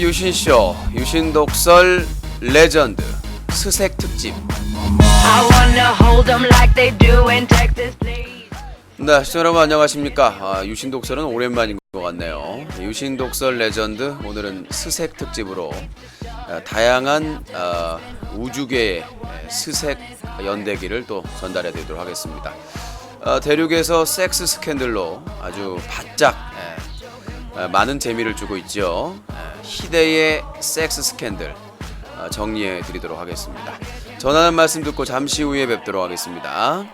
유신쇼 유신독설 레전드 스색 특집. 네, 시청자 여러분 안녕하십니까. 유신독설은 오랜만인 것 같네요. 유신독설 레전드, 오늘은 스색 특집으로 다양한 우주계의 스색 연대기를 또 전달해 드리도록 하겠습니다. 대륙에서 섹스 스캔들로 아주 바짝 많은 재미를 주고 있죠. 희대의 섹스 스캔들 정리해 드리도록 하겠습니다. 전하는 말씀 듣고 잠시 후에 뵙도록 하겠습니다.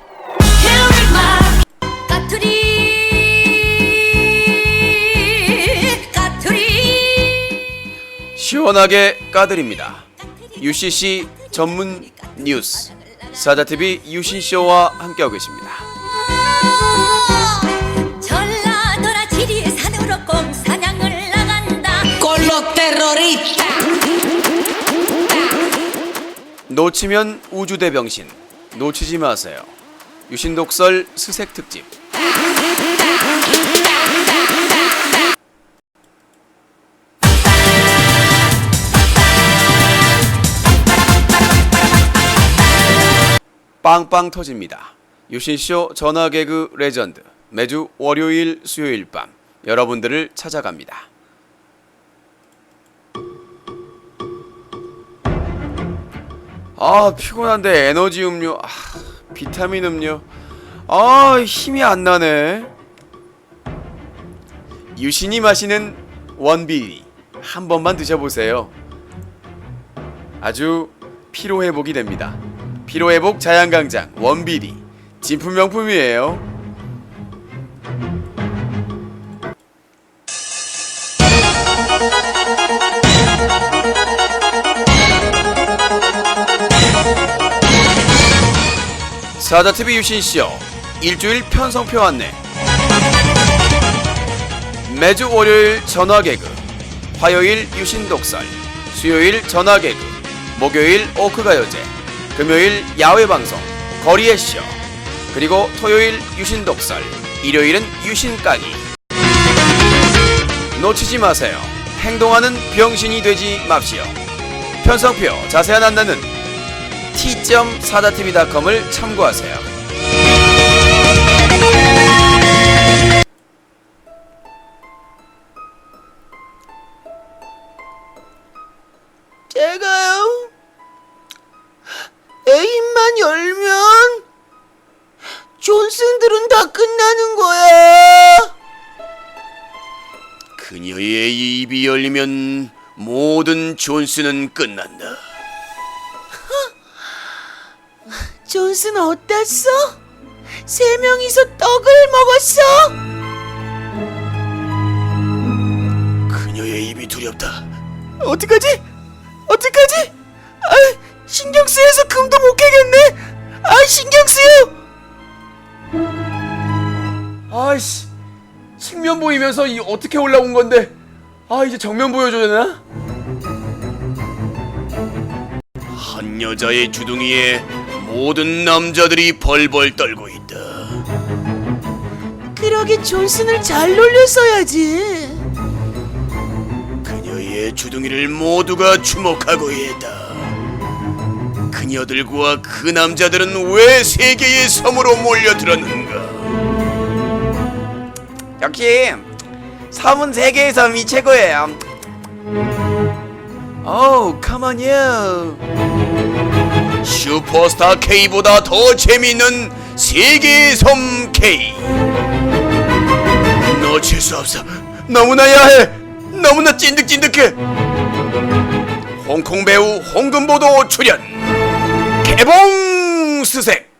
시원하게 까드립니다. UCC 전문 뉴스 사자TV 유신쇼와 함께하고 계십니다. 전라도라 지리산으로 공사냥을 나간다. 꼴로 테러리스타. 놓치면 우주대병신, 놓치지 마세요. 유신독설 스색 특집. 빵빵 터집니다. 유신쇼 전화개그 레전드, 매주 월요일 수요일 밤 여러분들을 찾아갑니다. 피곤한데 에너지 음료, 비타민 음료, 힘이 안 나네. 유신이 마시는 원비리 한 번만 드셔보세요. 아주 피로회복이 됩니다. 피로회복 자양강장 원비리, 진품 명품이에요. 사자TV 유신쇼 일주일 편성표 안내. 매주 월요일 전화개그, 화요일 유신독설, 수요일 전화개그, 목요일 오크가요제, 금요일 야외방송 거리의 쇼, 그리고 토요일 유신독설, 일요일은 유신까기. 놓치지 마세요. 행동하는 병신이 되지 맙시오. 편성표 자세한 안내는 t.사자TV.com을 참고하세요. 제가요? 에임만 열면 존슨들은 다 끝나는 거야. 그녀의 입이 열리면 모든 존슨은 끝난다. 존슨 어땠어? 3명이서 떡을 먹었어? 그녀의 입이 두렵다. 어떡하지? 신경 쓰여서 금도 못 깨겠네. 신경 쓰여. 아이씨, 측면 보이면서 이 어떻게 올라온 건데? 이제 정면 보여줘야 되나? 한 여자의 주둥이에 모든 남자들이 벌벌 떨고 있다. 그러게 존슨을 잘 놀렸어야지. 그녀의 주둥이를 모두가 주목하고 있다. 그녀들과 그 남자들은 왜 세계의 섬으로 몰려들었는가? 역시 섬은 세계에서 이 최고예요. come on you. 슈퍼스타 K보다 더 재미있는 세계의 섬 K. 놓칠 수 없어. 너무나 야해. 너무나 찐득찐득해. 홍콩 배우 홍금보도 출연. 개봉 스색.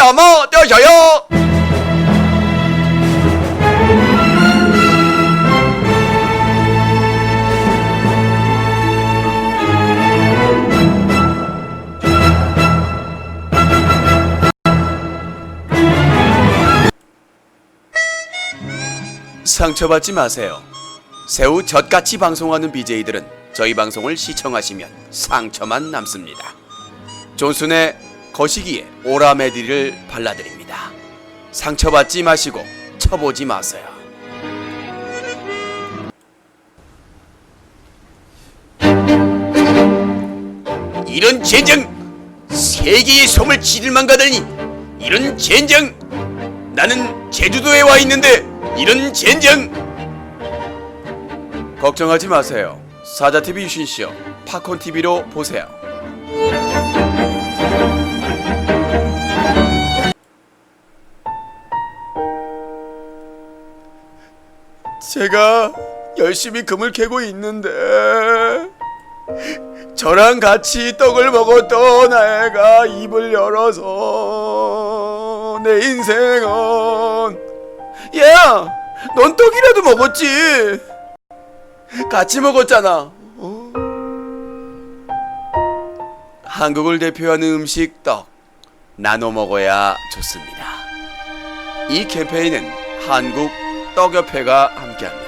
어머 떼어줘요. 상처받지 마세요. 새우 젖같이 방송하는 BJ들은 저희 방송을 시청하시면 상처만 남습니다. 존슨의 거시기에 오라메디를 발라드립니다. 상처받지 마시고 쳐보지 마세요. 이런 젠장! 세계의 섬을 지들만 가다니! 이런 젠장! 나는 제주도에 와 있는데 이런 젠장! 걱정하지 마세요. 사자TV 유신쇼 팝콘TV로 보세요. 제가 열심히 금을 캐고 있는데 저랑 같이 떡을 먹었던 애가 입을 열어서 내 인생은 야! 넌 떡이라도 먹었지? 같이 먹었잖아. 한국을 대표하는 음식 떡 나눠 먹어야 좋습니다. 이 캠페인은 한국 떡협회가 함께합니다.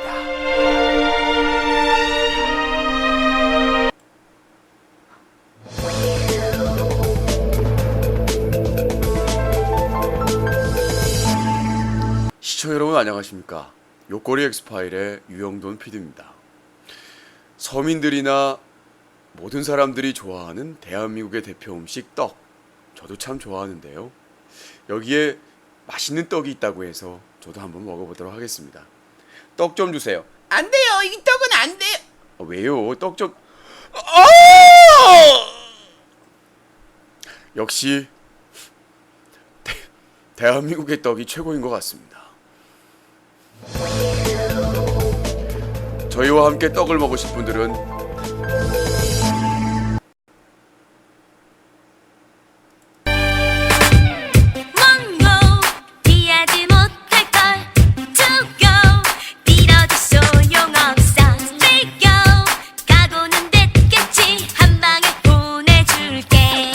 시청자 여러분 안녕하십니까? 욕거리 엑스파일의 유영돈 PD입니다. 서민들이나 모든 사람들이 좋아하는 대한민국의 대표 음식 떡, 저도 참 좋아하는데요. 여기에 맛있는 떡이 있다고 해서 저도 한번 먹어보도록 하겠습니다. 떡 좀 주세요. 안 돼요. 이 떡은 안 돼요. 왜요? 떡 좀... 역시 대한민국의 떡이 최고인 것 같습니다. 저희와 함께 떡을 먹으실 분들은 원고 피하지 못할 걸 to go 빌어도 소용없어 let go 각오는 됐겠지 한 방에 보내줄게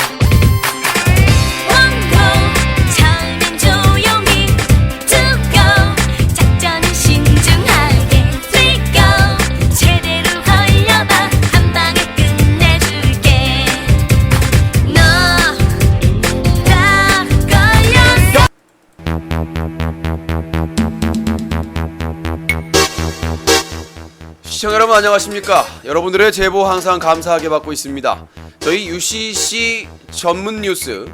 원고 처음엔 조용히 to go 작전은 신중하게 let go 제대로 걸려봐 한 방에 끝내줄게 너 딱 걸렸어 시청자 여러분 안녕하십니까? 여러분들의 제보 항상 감사하게 받고 있습니다. 저희 UCC 전문 뉴스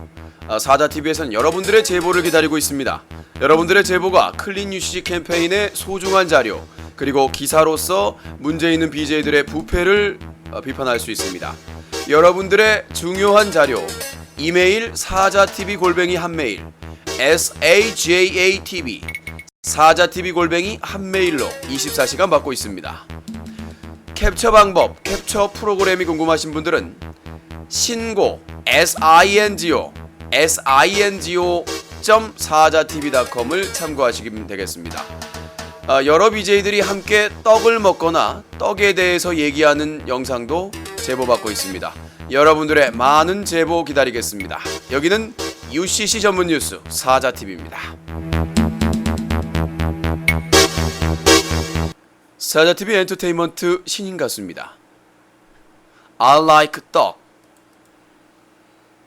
사자TV에서는 여러분들의 제보를 기다리고 있습니다. 여러분들의 제보가 클린 UCC 캠페인의 소중한 자료 그리고 기사로서 문제 있는 BJ들의 부패를 비판할 수 있습니다. 여러분들의 중요한 자료 이메일 사자TV 한메일 SAJATV 사자TV 한메일로 24시간 받고 있습니다. 캡처 방법, 캡처 프로그램이 궁금하신 분들은 신고 singo.sajaTV.com을 참고하시면 되겠습니다. 여러 BJ들이 함께 떡을 먹거나 떡에 대해서 얘기하는 영상도 제보받고 있습니다. 여러분들의 많은 제보 기다리겠습니다. 여기는 UCC 전문 뉴스 사자TV입니다. 사자TV 엔터테인먼트 신인 가수입니다. I like 떡.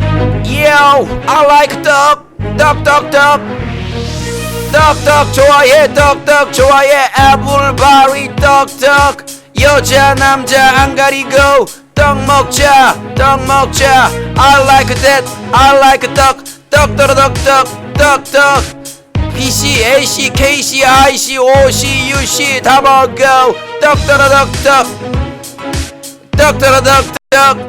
Yo, I like 떡. 떡. 떡 좋아해. 떡 좋아해. Everybody 떡. 여자 남자 안 가리고 떡 먹자. I like that. I like 떡. 떡. BC, AC, KC, IC, OC, UC 다 먹어. 떡.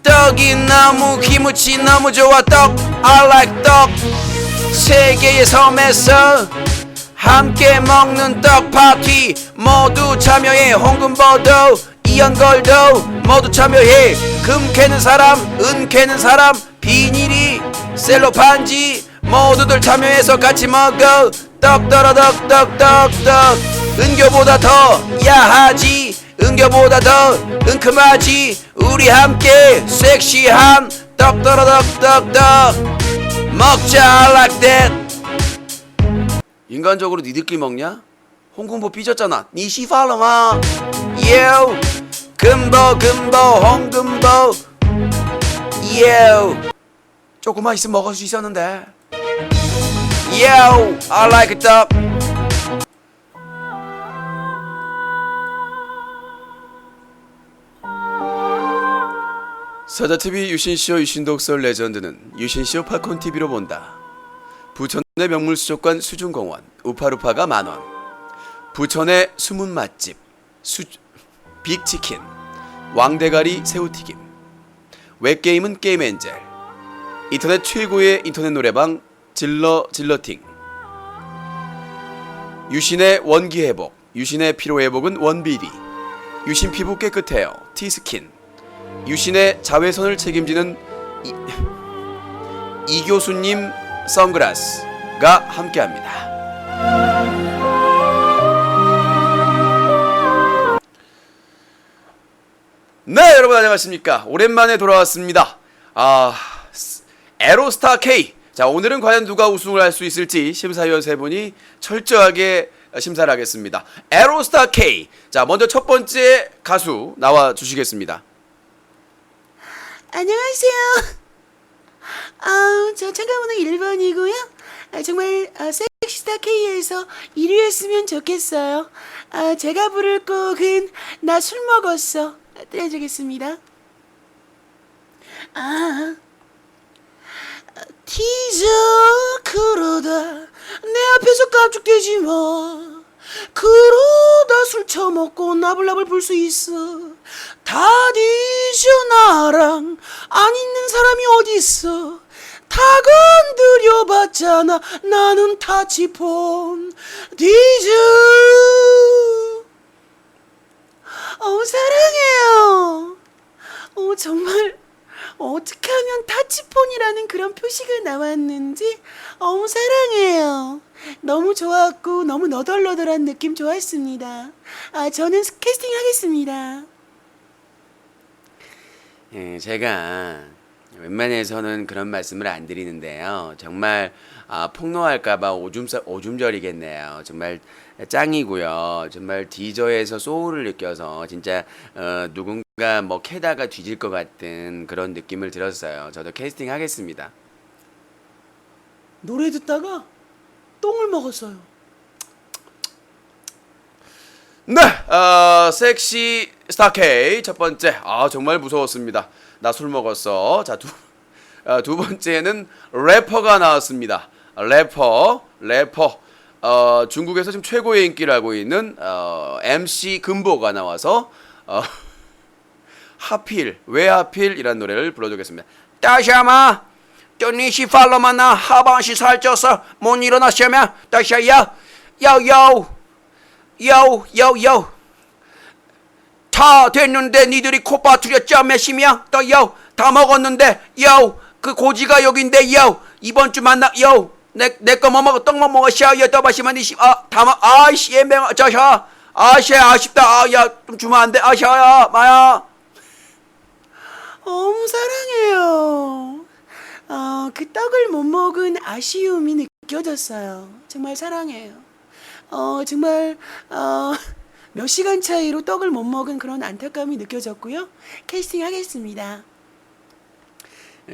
떡이 너무 기무치 너무 좋아. 떡, I like 떡. 세계의 섬에서 함께 먹는 떡 파티 모두 참여해. 홍금보도 이연걸도 모두 참여해. 금 캐는 사람, 은 캐는 사람, 비닐이 셀로판지 모두들 참여해서 같이 먹어. 떡. 은교보다 더 야하지. 은교보다 더 은큼하지. 우리 함께 섹시한 떡. 먹자. I like that. 인간적으로 니들끼리 먹냐? 홍금보 삐졌잖아. 니 시발놈아. 요 금보 홍금보. 요 조금만 있으면 먹을 수 있었는데. Yo, I like it up. 사자TV 유신쇼 유신독설 레전드는 유신쇼 팝콘TV로 본다. 부천의 명물수족관 수중공원 우파루파가 만원, 부천의 숨은 맛집 빅치킨, 왕대가리 새우튀김, 웹게임은 게임엔젤, 인터넷 최고의 인터넷 노래방 질러팅, 유신의 원기회복, 유신의 피로회복은 원비디, 유신 피부 깨끗해요 티스킨, 유신의 자외선을 책임지는 이교수님 선글라스가 함께합니다. 네, 여러분 안녕하십니까. 오랜만에 돌아왔습니다. 에로스타 K. 자, 오늘은 과연 누가 우승을 할 수 있을지 심사위원 세 분이 철저하게 심사를 하겠습니다. 에로스타 K. 자, 먼저 첫 번째 가수 나와 주시겠습니다. 안녕하세요. 저 참가번호 1번이고요. 정말 섹시스타 K에서 1위 했으면 좋겠어요. 제가 부를 곡은 나 술 먹었어 띄워주겠습니다. 티저 그러다 내 앞에서 깜짝대지 마. 그러다 술 처먹고 나불나불 불 수 있어. 다 뒤져 나랑 안 있는 사람이 어딨어. 다 건드려봤잖아 나는 타치폰. 뒤져 사랑해요. 정말 어떻게 하면 타치폰이라는 그런 표시가 나왔는지 사랑해요. 너무 좋았고 너무 너덜너덜한 느낌 좋았습니다. 저는 캐스팅 하겠습니다. 예, 제가 웬만해서는 그런 말씀을 안 드리는데요. 정말 폭로할까봐 오줌절이겠네요. 정말 짱이고요. 정말 디저에서 소울을 느껴서 진짜 누군가 뭐 캐다가 뒤질 것 같은 그런 느낌을 들었어요. 저도 캐스팅 하겠습니다. 노래 듣다가 똥을 먹었어요. 네, 섹시 스타 K 첫 번째. 정말 무서웠습니다. 나 술 먹었어. 자, 두 번째는 래퍼가 나왔습니다. 래퍼. 중국에서 지금 최고의 인기를 알고 있는 MC 금보가 나와서 왜 하필이라는 노래를 불러주겠습니다. 다시아마 또니시 팔로마나 하반시 살쪄서 못 일어나시면 다시야 요요요요요 다 됐는데 니들이 코빠투렸죠 몇심이야 또요 다 먹었는데 그 고지가 여긴데 이번 주 만나 내 거 뭐 먹어 떡 뭐 먹어 샤요 떠바시만 이씨 다 먹 아이씨 예명 저샤 아씨 아쉽다 야 좀 주면 안 돼 아샤야 마야 사랑해요. 그 떡을 못 먹은 아쉬움이 느껴졌어요. 정말 사랑해요. 정말 몇 시간 차이로 떡을 못 먹은 그런 안타까움이 느껴졌고요. 캐스팅 하겠습니다.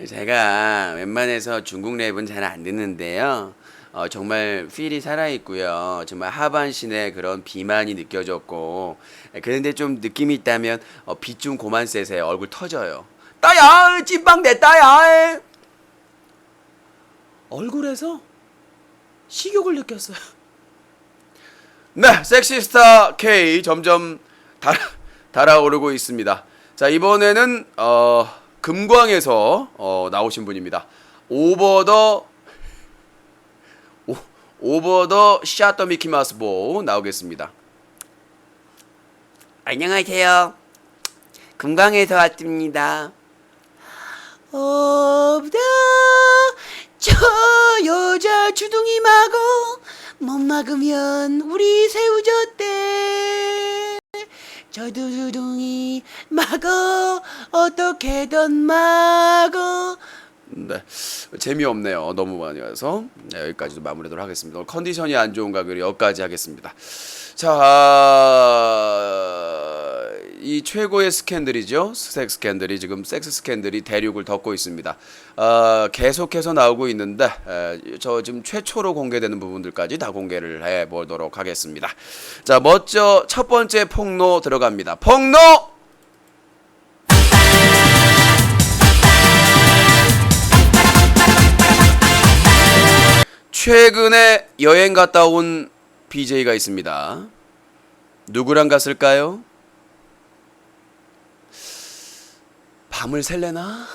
제가 웬만해서 중국 랩은 잘 안 듣는데요. 정말 필이 살아있고요. 정말 하반신에 그런 비만이 느껴졌고 그런데 좀 느낌이 있다면 빛 좀 고만 쎄세요. 얼굴 터져요. 따야 찐빵 됐다야. 얼굴에서 식욕을 느꼈어요. 네, 섹시스타 K 점점 달아오르고 있습니다. 자, 이번에는 금광에서 나오신 분입니다. 오버 더 샷더 미키마우스 보 나오겠습니다. 안녕하세요. 금광에서 왔습니다. 없다 저 여자 주둥이 마고 못 막으면 우리 새우젓대. 저 주둥이 마고 어떻게든 마고. 네, 재미없네요. 너무 많이 와서 여기까지도 마무리하도록 하겠습니다. 오늘 컨디션이 안 좋은가 그래 여기까지 하겠습니다. 자, 이 최고의 스캔들이죠. 섹스 스캔들이 지금 섹스 스캔들이 대륙을 덮고 있습니다. 계속해서 나오고 있는데 저 지금 최초로 공개되는 부분들까지 다 공개를 해보도록 하겠습니다. 자, 먼저 첫 번째 폭로 들어갑니다. 폭로! 최근에 여행 갔다 온 BJ가 있습니다. 누구랑 갔을까요? 밤을 샐래나?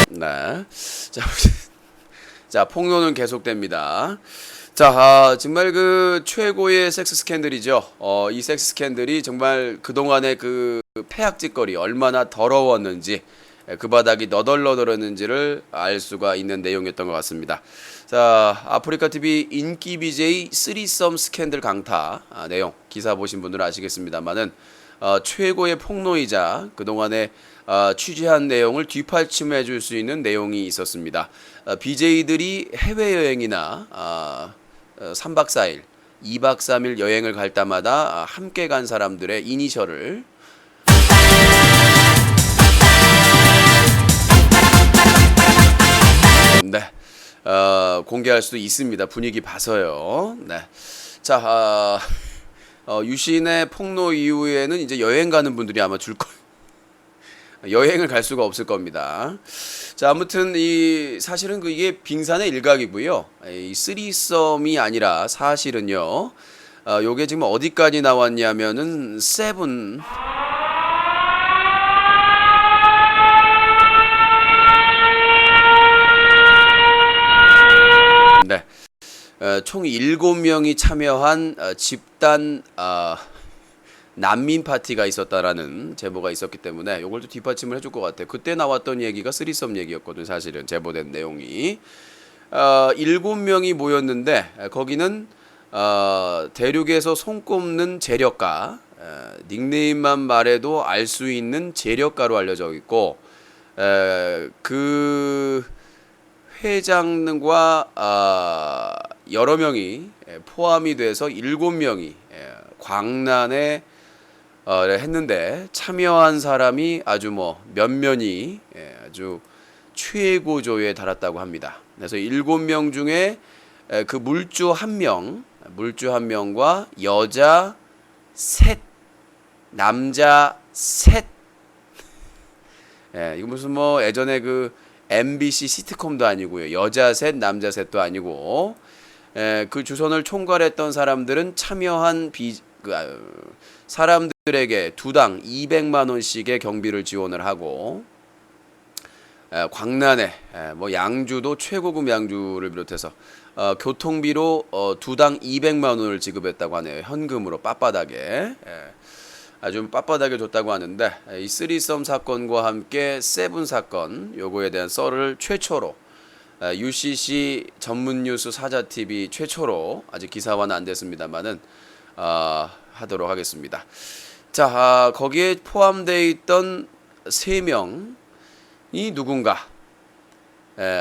네. 자, 폭로는 계속됩니다. 자, 정말 그 최고의 섹스 스캔들이죠. 이 섹스 스캔들이 정말 그동안의 그 폐악짓거리 얼마나 더러웠는지, 그 바닥이 너덜너덜했는지를 알 수가 있는 내용이었던 것 같습니다. 자, 아프리카 TV 인기 BJ 쓰리썸 스캔들 강타 내용 기사 보신 분들은 아시겠습니다만은 최고의 폭로이자 그동안에 취재한 내용을 뒷받침해 줄 수 있는 내용이 있었습니다. BJ들이 해외여행이나 3박 4일, 2박 3일 여행을 갈 때마다 함께 간 사람들의 이니셜을 네, 공개할 수도 있습니다. 분위기 봐서요. 네. 자, 유신의 폭로 이후에는 이제 여행 가는 분들이 아마 줄 거예요. 여행을 갈 수가 없을 겁니다. 자, 아무튼 이 사실은 이게 빙산의 일각이고요. 이 쓰리썸이 아니라 사실은요. 요게 지금 어디까지 나왔냐면은 세븐. 네. 총 7명이 참여한 집단 난민 파티가 있었다라는 제보가 있었기 때문에 이걸 또 뒷받침을 해줄 것 같아요. 그때 나왔던 얘기가 쓰리썸 얘기였거든요. 사실은 제보된 내용이 7명이 모였는데 거기는 대륙에서 손꼽는 재력가, 닉네임만 말해도 알 수 있는 재력가로 알려져 있고 그 회장과 여러 명이 포함이 돼서 7명이 광란에 했는데 참여한 사람이 아주 면면이 아주 최고조에 달았다고 합니다. 그래서 7명 중에 그 물주 1명과 여자 셋, 남자 셋. 이거 무슨 예전에 그 MBC 시트콤도 아니고요. 여자 셋, 남자 셋도 아니고 그 주선을 총괄했던 사람들은 참여한 사람들에게 두당 200만 원씩의 경비를 지원을 하고 광란에 양주도 최고급 양주를 비롯해서 교통비로 두당 200만 원을 지급했다고 하네요. 현금으로 빳빳하게 아주 빳빳하게 줬다고 하는데 이 쓰리썸 사건과 함께 세븐 사건 요거에 대한 썰을 최초로 UCC 전문 뉴스 사자TV 최초로 아직 기사화는 안 됐습니다만은 하도록 하겠습니다. 자, 거기에 포함되어 있던 3명이 누군가?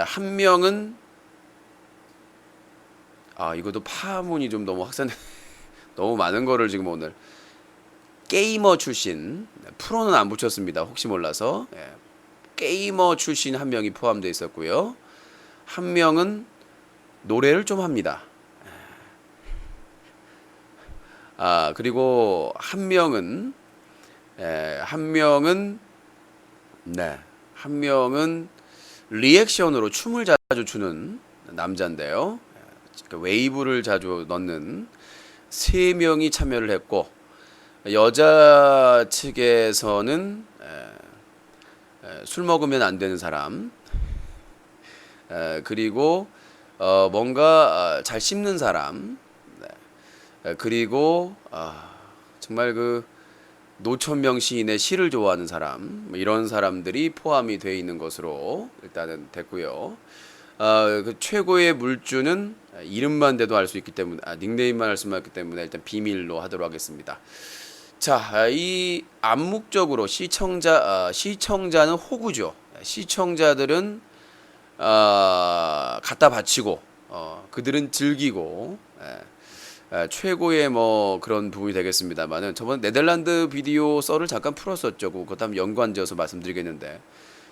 한 명은 이것도 파문이 좀 너무 확산돼 너무 많은 거를 지금 오늘 게이머 출신, 프로는 안 붙였습니다. 혹시 몰라서 게이머 출신 한 명이 포함되어 있었고요. 한 명은 노래를 좀 합니다. 그리고 한 명은 리액션으로 춤을 자주 추는 남자인데요. 웨이브를 자주 넣는 3명이 참여를 했고 여자 측에서는 술 먹으면 안 되는 사람, 그리고 뭔가 잘 씹는 사람, 그리고 정말 그 노천명 시인의 시를 좋아하는 사람, 이런 사람들이 포함이 되어 있는 것으로 일단은 됐고요. 그 최고의 물주는 이름만 대도 알 수 있기 때문에 닉네임만 알 수만 있기 때문에 일단 비밀로 하도록 하겠습니다. 자, 이 암묵적으로 시청자는 호구죠. 시청자들은 갖다 바치고 그들은 즐기고 최고의 그런 부분이 되겠습니다만은 저번 네덜란드 비디오 썰을 잠깐 풀었었죠. 그것 한번 연관지어서 말씀드리겠는데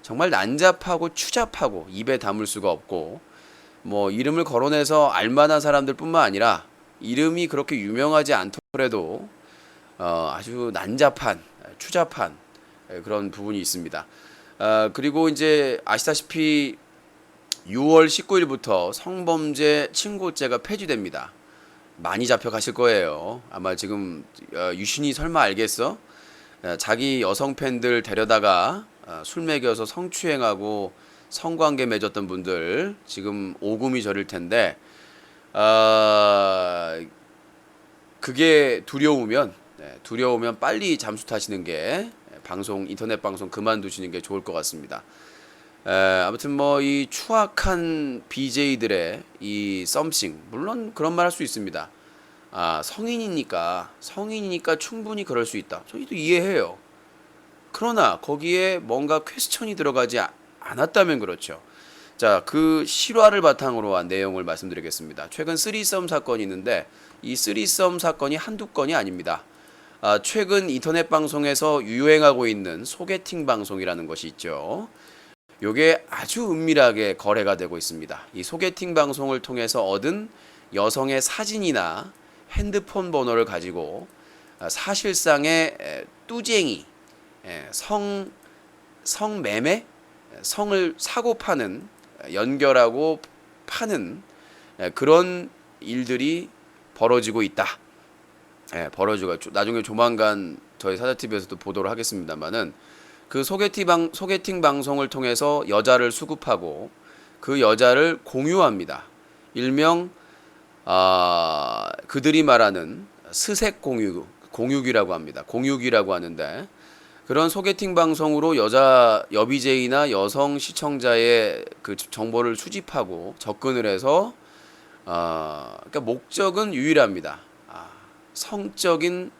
정말 난잡하고 추잡하고 입에 담을 수가 없고 이름을 거론해서 알만한 사람들뿐만 아니라 이름이 그렇게 유명하지 않더라도 아주 난잡한 추잡한 그런 부분이 있습니다. 그리고 이제 아시다시피 6월 19일부터 성범죄 친고죄가 폐지됩니다. 많이 잡혀가실 거예요. 아마 지금 유신이 설마 알겠어? 자기 여성 팬들 데려다가 술 먹여서 성추행하고 성관계 맺었던 분들 지금 오금이 저릴 텐데 그게 두려우면 빨리 잠수 타시는 게 인터넷 방송 그만두시는 게 좋을 것 같습니다. 아무튼 뭐 이 추악한 BJ들의 이 썸씽 물론 그런 말 할 수 있습니다. 성인이니까 충분히 그럴 수 있다. 저희도 이해해요. 그러나 거기에 뭔가 퀘스천이 들어가지 않았다면 그렇죠. 자, 그 실화를 바탕으로 한 내용을 말씀드리겠습니다. 최근 쓰리썸 사건이 있는데 이 쓰리썸 사건이 한두 건이 아닙니다. 최근 인터넷 방송에서 유행하고 있는 소개팅 방송이라는 것이 있죠. 요게 아주 은밀하게 거래가 되고 있습니다. 이 소개팅 방송을 통해서 얻은 여성의 사진이나 핸드폰 번호를 가지고 사실상의 뚜쟁이, 성매매, 성을 사고 파는, 연결하고 파는 그런 일들이 벌어지고 있다. 벌어지고 나중에 조만간 저희 사자TV에서도 보도를 하겠습니다만은 그 소개팅 방송을 통해서 여자를 수급하고 그 여자를 공유합니다. 일명 그들이 말하는 스색 공유기라고 합니다. 공유기라고 하는데 그런 소개팅 방송으로 여비제이나 여성 시청자의 그 정보를 수집하고 접근을 해서 그러니까 목적은 유일합니다. 성적인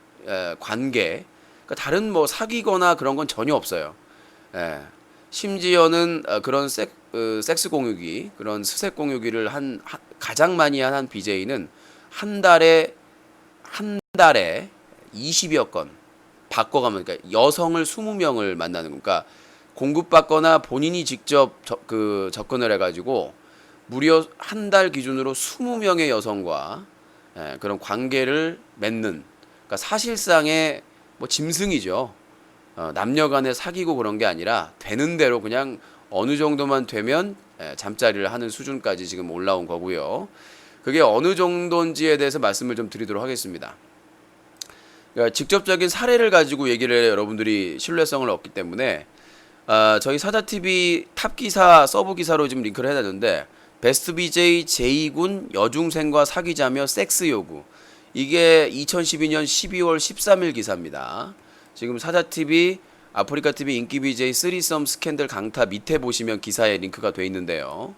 관계. 그러니까 다른 뭐 사귀거나 그런 건 전혀 없어요. 심지어는 그런 섹스 공유기, 그런 스색 공유기를 가장 많이 한 BJ는 한 달에 20여 건 바꿔가면, 그러니까 여성을 20명을 만나는 거니까 공급받거나 본인이 직접 접근을 해가지고 무려 한 달 기준으로 20명의 여성과 그런 관계를 맺는, 그러니까 사실상의 뭐 짐승이죠. 남녀간에 사귀고 그런 게 아니라 되는 대로 그냥 어느 정도만 되면 잠자리를 하는 수준까지 지금 올라온 거고요. 그게 어느 정도인지에 대해서 말씀을 좀 드리도록 하겠습니다. 그러니까 직접적인 사례를 가지고 얘기를 해야 여러분들이 신뢰성을 얻기 때문에 저희 사자TV 탑 기사, 서브 기사로 지금 링크를 해놨는데 베스트 BJ 제이군 여중생과 사귀자며 섹스 요구. 이게 2012년 12월 13일 기사입니다. 지금 사자TV, 아프리카TV 인기 BJ 쓰리썸 스캔들 강타 밑에 보시면 기사에 링크가 돼 있는데요.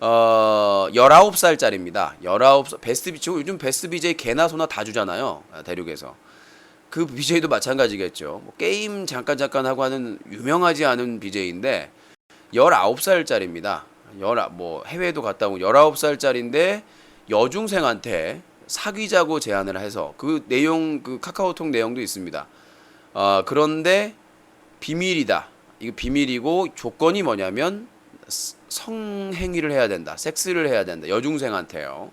19살짜리입니다. 19살, 요즘 베스트 BJ 개나 소나 다 주잖아요. 대륙에서. 그 BJ도 마찬가지겠죠. 뭐 게임 잠깐 하고 하는 유명하지 않은 BJ인데 19살짜리입니다. 뭐 해외도 갔다 온 19살짜리인데 여중생한테 사귀자고 제안을 해서 그 내용, 그 카카오톡 내용도 있습니다. 그런데 비밀이다. 이거 비밀이고 조건이 뭐냐면 성행위를 해야 된다. 섹스를 해야 된다. 여중생한테요.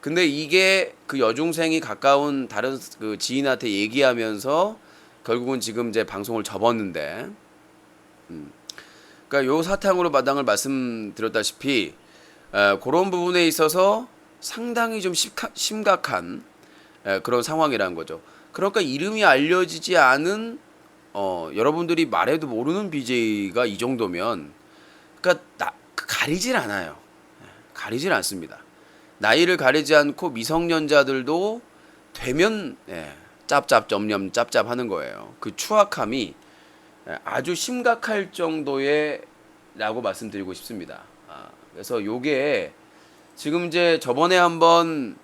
근데 이게 그 여중생이 가까운 다른 그 지인한테 얘기하면서 결국은 지금 이제 방송을 접었는데, 그러니까 요 사탕으로 마당을 말씀드렸다시피 그런 부분에 있어서 상당히 좀 심각한 그런 상황이라는 거죠. 그러니까 이름이 알려지지 않은 여러분들이 말해도 모르는 BJ가 이 정도면, 그러니까 가리질 않아요. 가리질 않습니다. 나이를 가리지 않고 미성년자들도 되면 짭짭 점념 짭짭 하는 거예요. 그 추악함이 아주 심각할 정도의 라고 말씀드리고 싶습니다. 그래서 요게 지금 이제 저번에 한번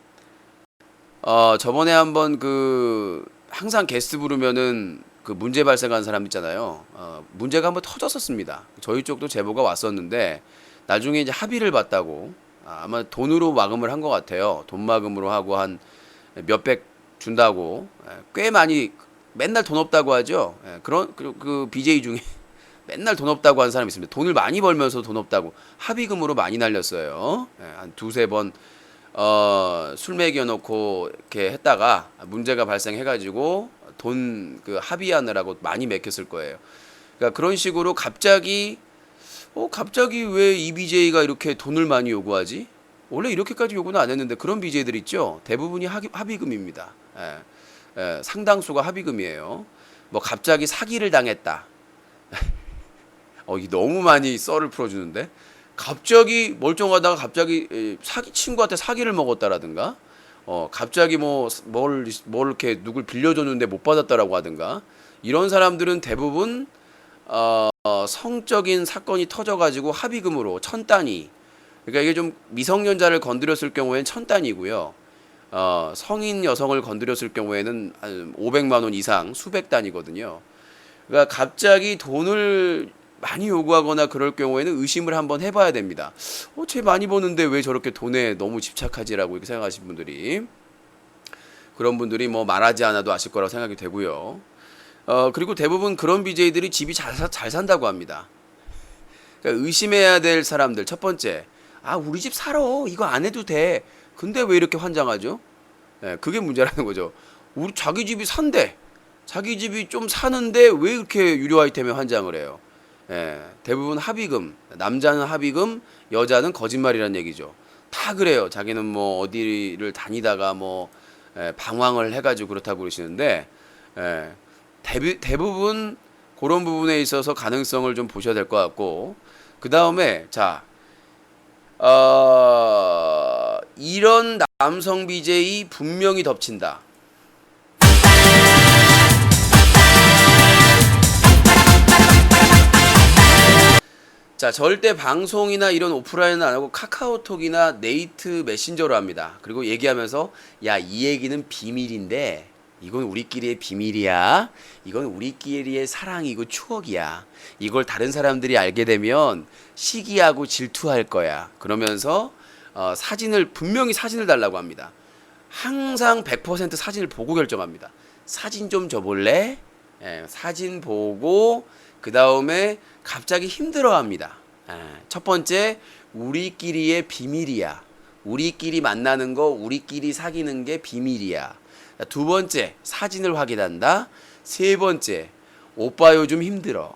그 항상 게스트 부르면은 그 문제 발생한 사람 있잖아요. 문제가 한번 터졌었습니다. 저희 쪽도 제보가 왔었는데 나중에 이제 합의를 봤다고, 아마 돈으로 마금을 한 것 같아요. 돈 마금으로 하고 한 몇백 준다고, 꽤 많이, 맨날 돈 없다고 하죠. 그런 그 BJ 중에 맨날 돈 없다고 하는 사람이 있습니다. 돈을 많이 벌면서 돈 없다고 합의금으로 많이 날렸어요. 한 두세 번 술 먹여놓고 이렇게 했다가 문제가 발생해가지고 돈 그 합의하느라고 많이 맥혔을 거예요. 그러니까 그런 식으로 갑자기 왜 이 BJ가 이렇게 돈을 많이 요구하지? 원래 이렇게까지 요구는 안 했는데 그런 BJ들 있죠. 대부분이 합의금입니다. 상당수가 합의금이에요. 뭐 갑자기 사기를 당했다. 이게 너무 많이 썰을 풀어주는데 갑자기 멀쩡하다가 갑자기 친구한테 사기를 먹었다라든가 갑자기 뭘 이렇게 누굴 빌려줬는데 못 받았다라고 하든가 이런 사람들은 대부분 성적인 사건이 터져가지고 합의금으로 1,000단위 그러니까 이게 좀 미성년자를 건드렸을 경우에는 1,000단위고요. 성인 여성을 건드렸을 경우에는 한 500만 원 이상 수백 단위거든요. 그러니까 갑자기 돈을 많이 요구하거나 그럴 경우에는 의심을 한번 해봐야 됩니다. 쟤 많이 버는데 왜 저렇게 돈에 너무 집착하지라고 이렇게 생각하시는 분들이 그런 분들이 뭐 말하지 않아도 아실 거라고 생각이 되고요. 그리고 대부분 그런 BJ들이 집이 잘 산다고 합니다. 그러니까 의심해야 될 사람들 첫 번째 우리 집 살아 이거 안 해도 돼. 근데 왜 이렇게 환장하죠? 그게 문제라는 거죠. 자기 집이 산대. 자기 집이 좀 사는데 왜 이렇게 유료 아이템에 환장을 해요? 대부분 합의금, 남자는 합의금, 여자는 거짓말이라는 얘기죠. 다 그래요. 자기는 뭐 어디를 다니다가 방황을 해가지고 그렇다고 그러시는데 대부분 그런 부분에 있어서 가능성을 좀 보셔야 될 것 같고 그 다음에 이런 남성 BJ 분명히 덮친다. 자, 절대 방송이나 이런 오프라인은 안 하고 카카오톡이나 네이트 메신저로 합니다. 그리고 얘기하면서 이 얘기는 비밀인데 이건 우리끼리의 비밀이야. 이건 우리끼리의 사랑이고 추억이야. 이걸 다른 사람들이 알게 되면 시기하고 질투할 거야. 그러면서 분명히 사진을 달라고 합니다. 항상 100% 사진을 보고 결정합니다. 사진 좀 줘볼래? 사진 보고 그 다음에 갑자기 힘들어합니다. 첫 번째 우리끼리의 비밀이야. 우리끼리 만나는 거 우리끼리 사귀는 게 비밀이야. 두 번째 사진을 확인한다. 세 번째 오빠 요즘 힘들어.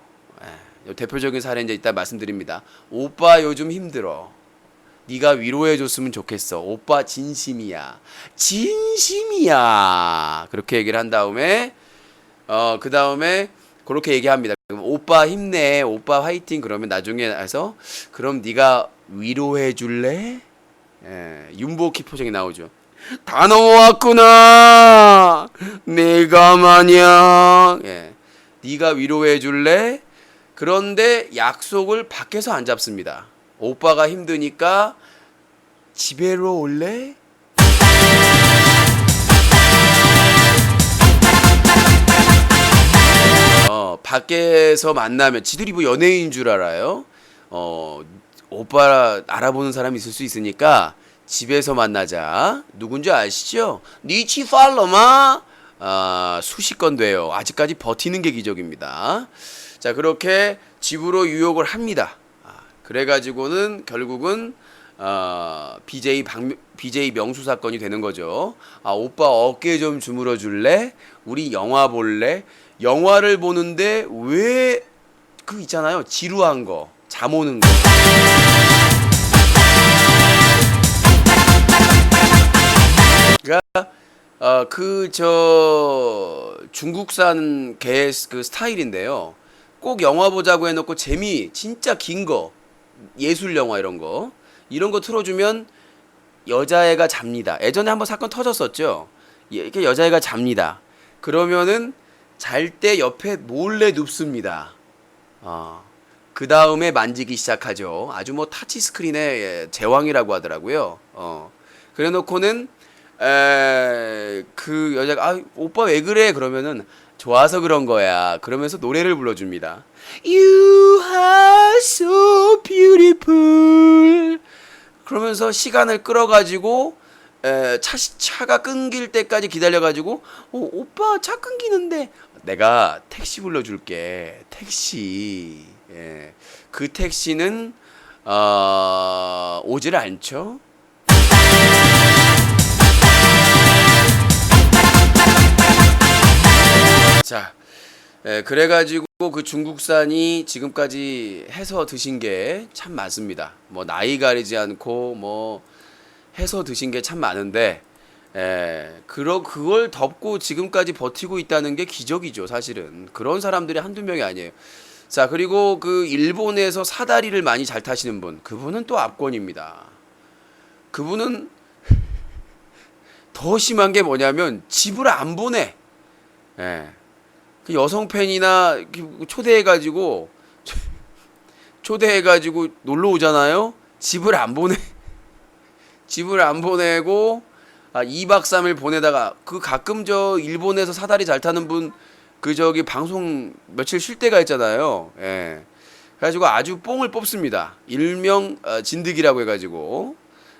대표적인 사례 이제 이따 말씀드립니다. 오빠 요즘 힘들어. 네가 위로해 줬으면 좋겠어. 오빠 진심이야. 진심이야. 그렇게 얘기를 한 다음에 그 다음에 그렇게 얘기합니다. 그럼 오빠 힘내. 오빠 화이팅. 그러면 나중에 해서 그럼 네가 위로해 줄래? 윤보키 표정이 나오죠. 다 넘어왔구나. 내가 마냥. 네가 위로해 줄래? 그런데 약속을 밖에서 안 잡습니다. 오빠가 힘드니까 집에로 올래? 밖에서 만나면 지들이 뭐 연예인인 줄 알아요? 오빠 알아보는 사람이 있을 수 있으니까 집에서 만나자. 누군지 아시죠? 니치 팔로마. 수십 건 돼요. 아직까지 버티는 게 기적입니다. 자, 그렇게 집으로 유혹을 합니다. 그래가지고는 결국은 BJ 명수 사건이 되는 거죠. 오빠 어깨 좀 주물러 줄래? 우리 영화 볼래? 영화를 보는데 왜 있잖아요. 지루한 거, 잠 오는 거. 그러니까 중국산 스타일인데요. 꼭 영화 보자고 해놓고 진짜 긴 거, 예술 영화 이런 거 틀어주면 여자애가 잡니다. 예전에 한번 사건 터졌었죠. 이렇게 여자애가 잡니다. 그러면은 잘 때 옆에 몰래 눕습니다. 그 다음에 만지기 시작하죠. 아주 타치 스크린의 제왕이라고 하더라고요. 그래 놓고는 그 여자가 오빠 왜 그래? 그러면은 좋아서 그런 거야. 그러면서 노래를 불러줍니다. You are so beautiful. 그러면서 시간을 끌어가지고 차가 끊길 때까지 기다려가지고 오빠 차 끊기는데 내가 택시 불러줄게. 택시. 그 택시는 오질 않죠. 자, 그래가지고 그 중국산이 지금까지 해서 드신 게 참 많습니다. 뭐 나이 가리지 않고 뭐 해서 드신 게 참 많은데, 그걸 덮고 지금까지 버티고 있다는 게 기적이죠, 사실은. 그런 사람들이 한두 명이 아니에요. 자, 그리고 그 일본에서 사다리를 많이 잘 타시는 분, 그분은 또 압권입니다. 그분은 더 심한 게 뭐냐면 집을 안 보내. 예. 그 여성 팬이나 초대해가지고 놀러 오잖아요. 집을 안 보내. 집을 안 보내고 2박 3일 보내다가 그 가끔 저 일본에서 사다리 잘 타는 분 그 저기 방송 며칠 쉴 때가 있잖아요. 예. 그래가지고 아주 뽕을 뽑습니다. 일명 진드기라고 해가지고.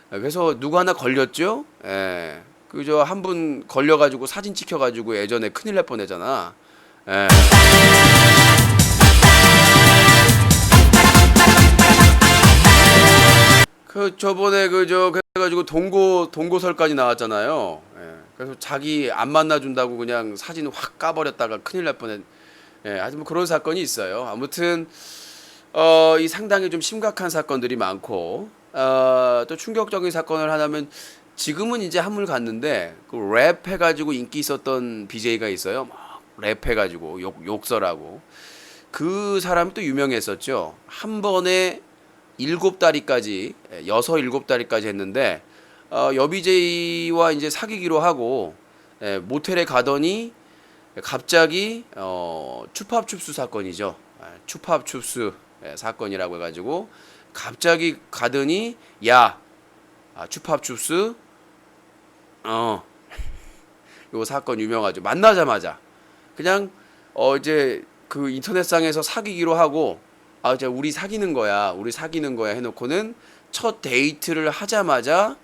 그래서 누구 하나 걸렸죠. 예. 그 저 한 분 걸려가지고 사진 찍혀가지고 예전에 큰일 날 뻔했잖아. 예. 그 저번에 그래가지고 동고설까지 나왔잖아요. 예. 그래서 자기 안 만나준다고 그냥 사진 확 까버렸다가 큰일 날 뻔했. 예, 아주 뭐 그런 사건이 있어요. 아무튼 이 상당히 좀 심각한 사건들이 많고 또 충격적인 사건을 하나면 지금은 이제 한물 갔는데 그 랩 해가지고 인기 있었던 BJ가 있어요. 막 랩 해가지고 욕설하고 그 사람이 또 유명했었죠. 한 번에 7다리까지 7다리까지 했는데 여비제이와 이제 사귀기로 하고 모텔에 가더니 갑자기 추팝춥스 사건이죠. 추팝춥스 사건이라고 해가지고 갑자기 가더니 야 추팝춥스 요 사건 유명하죠. 만나자마자 그냥 이제 그 인터넷상에서 사귀기로 하고 이제 우리 사귀는 거야 해놓고는 첫 데이트를 하자마자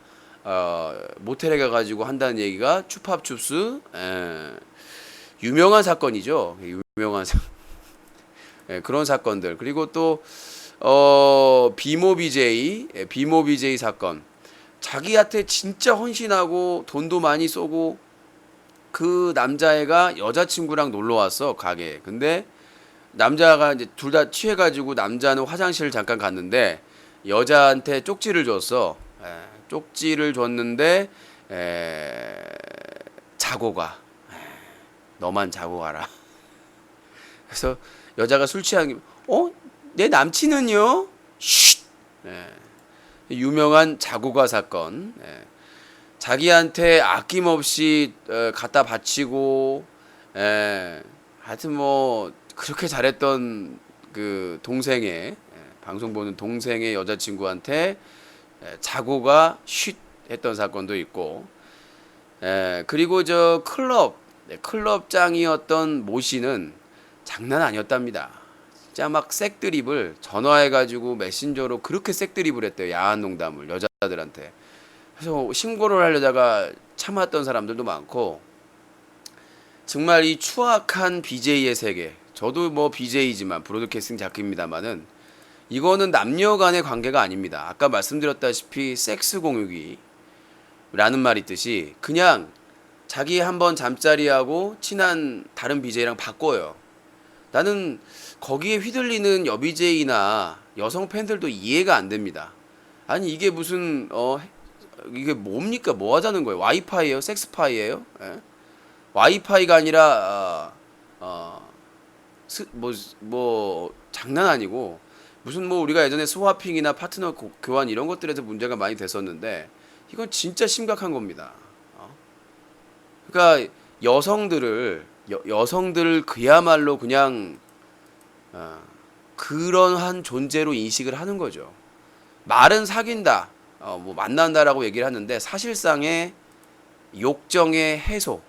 모텔에 가가지고 한다는 얘기가 추팝춥스 유명한 사건이죠. 유명한 그런 사건들. 그리고 또 비모 BJ 사건. 자기한테 진짜 헌신하고 돈도 많이 쏘고 그 남자애가 여자친구랑 놀러 왔어 가게. 근데 남자가 이제 둘 다 취해가지고 남자는 화장실을 잠깐 갔는데 여자한테 쪽지를 줬어. 쪽지를 줬는데 자고 가. 너만 자고 가라. 그래서 여자가 술 취한 게 내 남친은요? 쉿. 유명한 자고가 사건. 자기한테 아낌없이 갖다 바치고 하여튼 뭐 그렇게 잘했던 그 동생의 방송 보는 동생의 여자친구한테 자고가 쉿 했던 사건도 있고 그리고 저 클럽장이었던 모 씨는 장난 아니었답니다. 진짜 막 색드립을 전화해가지고 메신저로 그렇게 색드립을 했대요. 야한 농담을 여자들한테. 그래서 신고를 하려다가 참았던 사람들도 많고 정말 이 추악한 BJ의 세계. 저도 뭐 BJ지만 브로드캐스팅 작가입니다만은 이거는 남녀 간의 관계가 아닙니다. 아까 말씀드렸다시피 섹스 공유기라는 말이 있듯이 그냥 자기 한번 잠자리하고 친한 다른 BJ랑 바꿔요. 나는 거기에 휘둘리는 여BJ나 여성 팬들도 이해가 안 됩니다. 아니 이게 무슨 이게 뭡니까? 뭐 하자는 거예요? 와이파이예요? 섹스파이예요? 와이파이가 아니라 뭐 장난 아니고 무슨 뭐 우리가 예전에 스와핑이나 파트너 교환 이런 것들에서 문제가 많이 됐었는데 이건 진짜 심각한 겁니다. 그러니까 여성들을 그야말로 그냥 그러한 존재로 인식을 하는 거죠. 말은 사귄다, 뭐 만난다라고 얘기를 하는데 사실상의 욕정의 해소,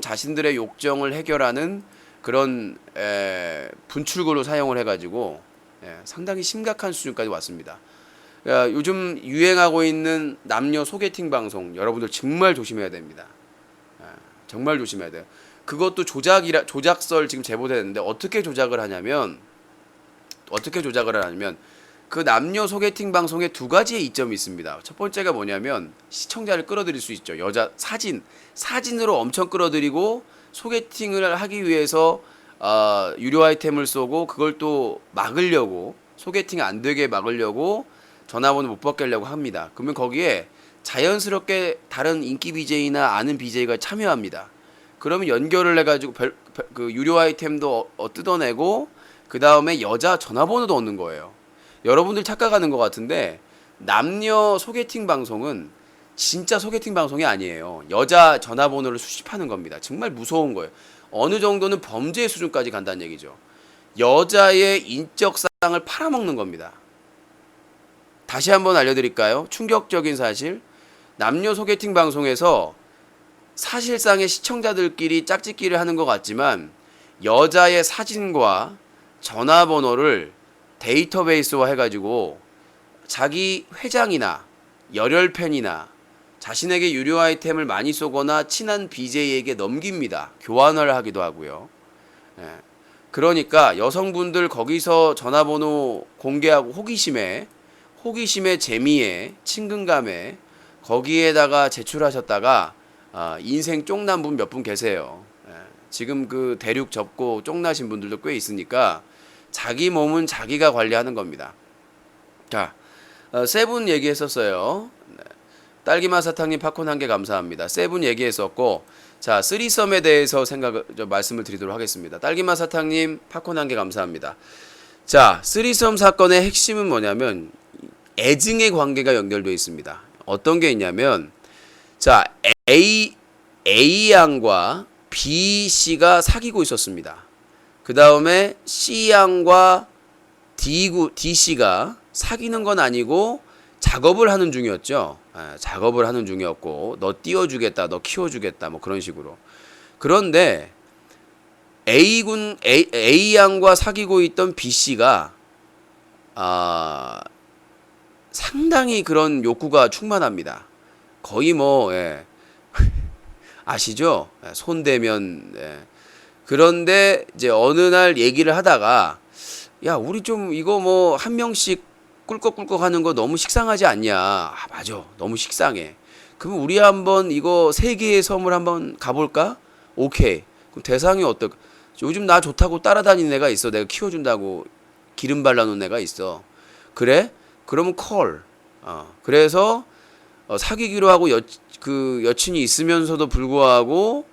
자신들의 욕정을 해결하는 그런 분출구로 사용을 해가지고 상당히 심각한 수준까지 왔습니다. 요즘 유행하고 있는 남녀 소개팅 방송 여러분들 정말 조심해야 됩니다. 정말 조심해야 돼요. 그것도 조작설 지금 제보됐는데 어떻게 조작을 하냐면 그 남녀 소개팅 방송에 두 가지의 이점이 있습니다. 첫 번째가 뭐냐면 시청자를 끌어들일 수 있죠. 여자 사진으로 엄청 끌어들이고 소개팅을 하기 위해서 유료 아이템을 쏘고 그걸 또 막으려고 소개팅 안 되게 막으려고 전화번호 못 받게 하려고 합니다. 그러면 거기에 자연스럽게 다른 인기 BJ나 아는 BJ가 참여합니다. 그러면 연결을 해가지고 그 유료 아이템도 뜯어내고 그 다음에 여자 전화번호도 얻는 거예요. 여러분들 착각하는 것 같은데 남녀 소개팅 방송은 진짜 소개팅 방송이 아니에요. 여자 전화번호를 수집하는 겁니다. 정말 무서운 거예요. 어느 정도는 범죄 수준까지 간다는 얘기죠. 여자의 인적사항을 팔아먹는 겁니다. 다시 한번 알려드릴까요? 충격적인 사실. 남녀 소개팅 방송에서 사실상의 시청자들끼리 짝짓기를 하는 것 같지만 여자의 사진과 전화번호를 데이터베이스화 해가지고 자기 회장이나 열혈팬이나 자신에게 유료 아이템을 많이 쏘거나 친한 BJ에게 넘깁니다. 교환을 하기도 하고요. 예. 그러니까 여성분들 거기서 전화번호 공개하고 호기심에 재미에 친근감에 거기에다가 제출하셨다가 인생 쫑난 분 몇 분 계세요. 예. 지금 그 대륙 접고 쫑나신 분들도 꽤 있으니까 자기 몸은 자기가 관리하는 겁니다. 자, 세븐 얘기했었어요. 네. 딸기맛 사탕님 팝콘 1개 감사합니다. 세븐 얘기했었고, 자, 쓰리썸에 대해서 말씀을 드리도록 하겠습니다. 딸기맛 사탕님 팝콘 1개 감사합니다. 자, 쓰리썸 사건의 핵심은 뭐냐면 애증의 관계가 연결되어 있습니다. 어떤 게 있냐면, 자, A 양과 B 씨가 사귀고 있었습니다. 그 다음에 C 양과 D 씨가 사귀는 건 아니고 작업을 하는 중이었죠. 작업을 하는 중이었고 너 띄워주겠다, 너 키워주겠다, 뭐 그런 식으로. 그런데 A 양과 사귀고 있던 B 씨가 상당히 그런 욕구가 충만합니다. 거의 뭐 아시죠? 손대면. 그런데 이제 어느 날 얘기를 하다가 야, 우리 좀 이거 뭐 한 명씩 꿀꺽꿀꺽 하는 거 너무 식상하지 않냐? 맞아. 너무 식상해. 그럼 우리 한번 이거 세계의 섬을 한번 가볼까? 오케이. 그럼 대상이 어떨까? 요즘 나 좋다고 따라다니는 애가 있어. 내가 키워준다고 기름 발라놓은 애가 있어. 그래? 그러면 콜. 그래서 사귀기로 하고 그 여친이 있으면서도 불구하고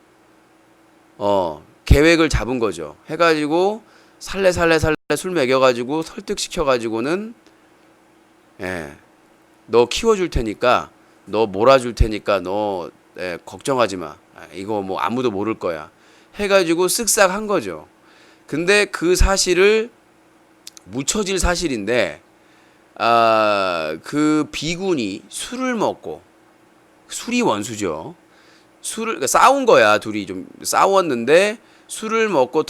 계획을 잡은 거죠. 해가지고 살래 술 먹여가지고 설득시켜가지고는 너 키워줄 테니까 너 몰아줄 테니까 너 걱정하지 마. 이거 뭐 아무도 모를 거야. 해가지고 쓱싹 한 거죠. 근데 그 사실을 묻혀질 사실인데 그 B군이 술을 먹고 술이 원수죠. 그러니까 싸운 거야. 둘이 좀 싸웠는데 술을 먹고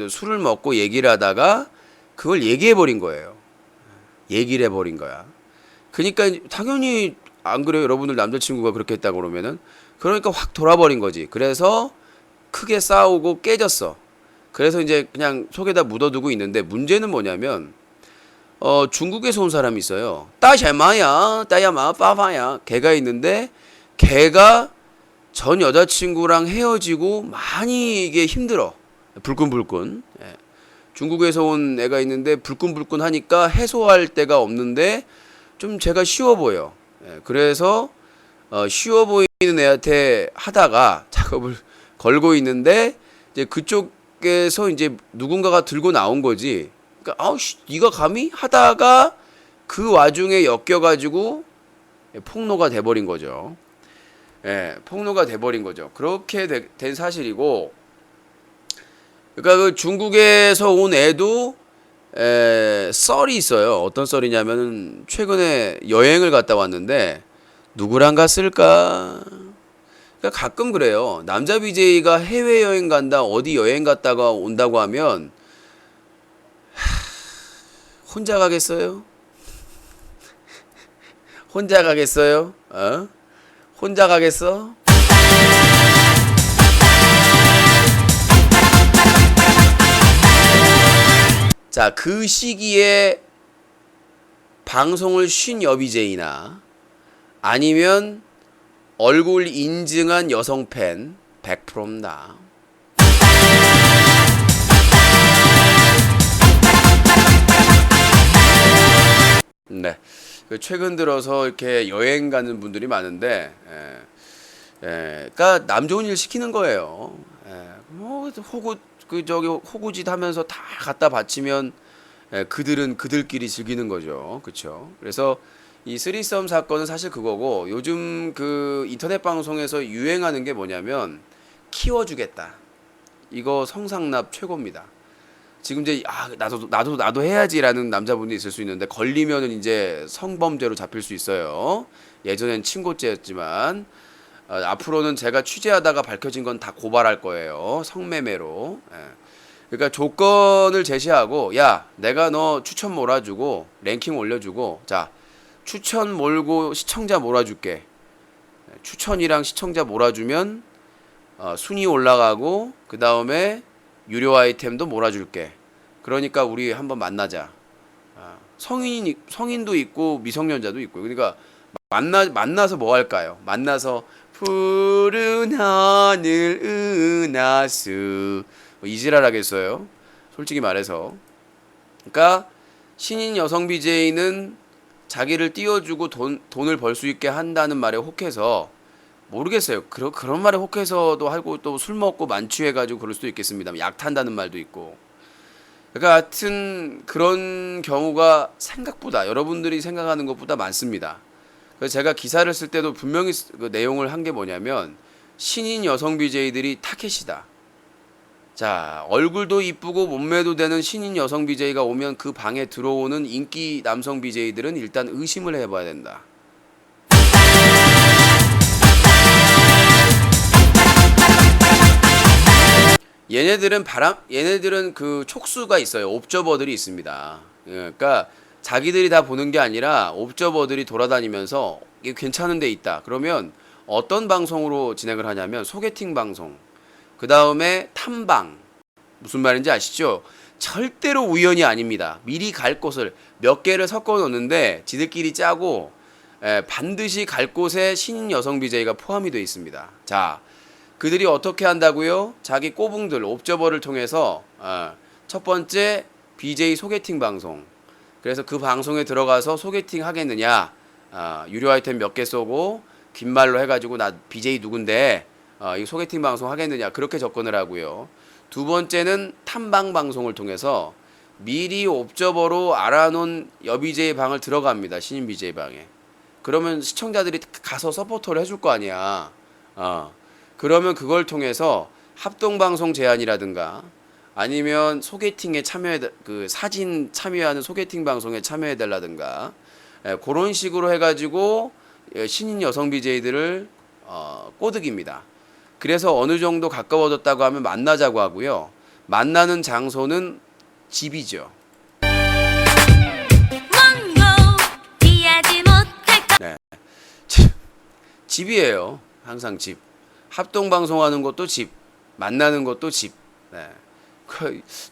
술을 먹고 얘기를 하다가 그걸 얘기해 버린 거예요. 얘기를 해버린 거야. 그러니까 당연히 안 그래요? 여러분들 남자친구가 그렇게 했다고 그러면은 그러니까 확 돌아버린 거지. 그래서 크게 싸우고 깨졌어. 그래서 이제 그냥 속에다 묻어두고 있는데 문제는 뭐냐면 중국에서 온 사람이 있어요. 따샤마야, 따야마, 빠파야. 걔가 있는데 걔가 전 여자친구랑 헤어지고 많이 이게 힘들어. 불끈불끈. 중국에서 온 애가 있는데 불끈불끈 하니까 해소할 데가 없는데 좀 제가 쉬워 보여. 그래서 쉬워 보이는 애한테 하다가 작업을 걸고 있는데 이제 그쪽에서 이제 누군가가 들고 나온 거지. 그러니까 아우씨 네가 감히 하다가 그 와중에 엮여가지고 폭로가 돼버린 거죠. 폭로가 돼버린 거죠. 그렇게 된 사실이고, 그러니까 그 중국에서 온 애도 썰이 있어요. 어떤 썰이냐면은 최근에 여행을 갔다 왔는데 누구랑 갔을까? 그러니까 가끔 그래요. 남자 BJ가 해외 여행 간다, 어디 여행 갔다가 온다고 하면 혼자 가겠어요? 혼자 가겠어요? 혼자 가겠어? 자, 그 시기에 방송을 쉰 여비제이나 아니면 얼굴 인증한 여성 팬 100%입니다. 네. 최근 들어서 이렇게 여행 가는 분들이 많은데, 그러니까 남 좋은 일 시키는 거예요. 뭐 호구짓 하면서 다 갖다 바치면 그들은 그들끼리 즐기는 거죠. 그렇죠? 그래서 이 쓰리썸 사건은 사실 그거고, 요즘 그 인터넷 방송에서 유행하는 게 뭐냐면 키워주겠다. 이거 성상납 최고입니다. 지금 이제 나도 해야지라는 남자분이 있을 수 있는데, 걸리면은 이제 성범죄로 잡힐 수 있어요. 예전엔 친고죄였지만 앞으로는 제가 취재하다가 밝혀진 건 다 고발할 거예요. 성매매로. 그러니까 조건을 제시하고, 야, 내가 너 추천 몰아주고 랭킹 올려주고, 자, 추천 몰고 시청자 몰아줄게. 추천이랑 시청자 몰아주면 순위 올라가고, 그 다음에 유료 아이템도 몰아줄게. 그러니까 우리 한번 만나자. 성인도 있고 미성년자도 있고. 그러니까 만나서 뭐 할까요? 만나서 푸른 하늘 은하수 이지랄 하겠어요? 솔직히 말해서. 그러니까 신인 여성 BJ는 자기를 띄워주고 돈을 벌 수 있게 한다는 말에 혹해서, 모르겠어요. 그런 말에 혹해서도 하고, 또 술 먹고 만취해가지고 그럴 수도 있겠습니다. 약 탄다는 말도 있고. 그러니까 하여튼 그런 경우가 생각보다, 여러분들이 생각하는 것보다 많습니다. 그래서 제가 기사를 쓸 때도 분명히 그 내용을 한 게 뭐냐면, 신인 여성 BJ들이 타켓이다. 자, 얼굴도 이쁘고 몸매도 되는 신인 여성 BJ가 오면 그 방에 들어오는 인기 남성 BJ들은 일단 의심을 해봐야 된다. 얘네들은 그 촉수가 있어요. 옵저버들이 있습니다. 그러니까 자기들이 다 보는 게 아니라 옵저버들이 돌아다니면서 이게 괜찮은 데 있다. 그러면 어떤 방송으로 진행을 하냐면 소개팅 방송, 그 다음에 탐방. 무슨 말인지 아시죠? 절대로 우연이 아닙니다. 미리 갈 곳을 몇 개를 섞어 놓는데 지들끼리 짜고, 반드시 갈 곳에 신인 여성 BJ가 포함이 되어 있습니다. 자, 그들이 어떻게 한다고요? 자기 꼬붕들, 옵저버를 통해서 첫 번째 BJ 소개팅 방송. 그래서 그 방송에 들어가서 소개팅 하겠느냐, 유료 아이템 몇 개 쏘고 긴 말로 해가지고 나 BJ 누군데 이 소개팅 방송 하겠느냐, 그렇게 접근을 하고요. 두 번째는 탐방 방송을 통해서 미리 옵저버로 알아놓은 여 BJ 방을 들어갑니다. 신인 BJ 방에. 그러면 시청자들이 가서 서포터를 해줄 거 아니야. 그러면 그걸 통해서 합동방송 제안이라든가, 아니면 소개팅에 그 사진 참여하는 소개팅 방송에 참여해달라든가, 그런 식으로 해가지고 신인 여성 BJ들을 꼬드깁니다. 그래서 어느 정도 가까워졌다고 하면 만나자고 하고요. 만나는 장소는 집이죠. 네. 집이에요. 항상 집. 합동방송하는 것도 집, 만나는 것도 집. 네.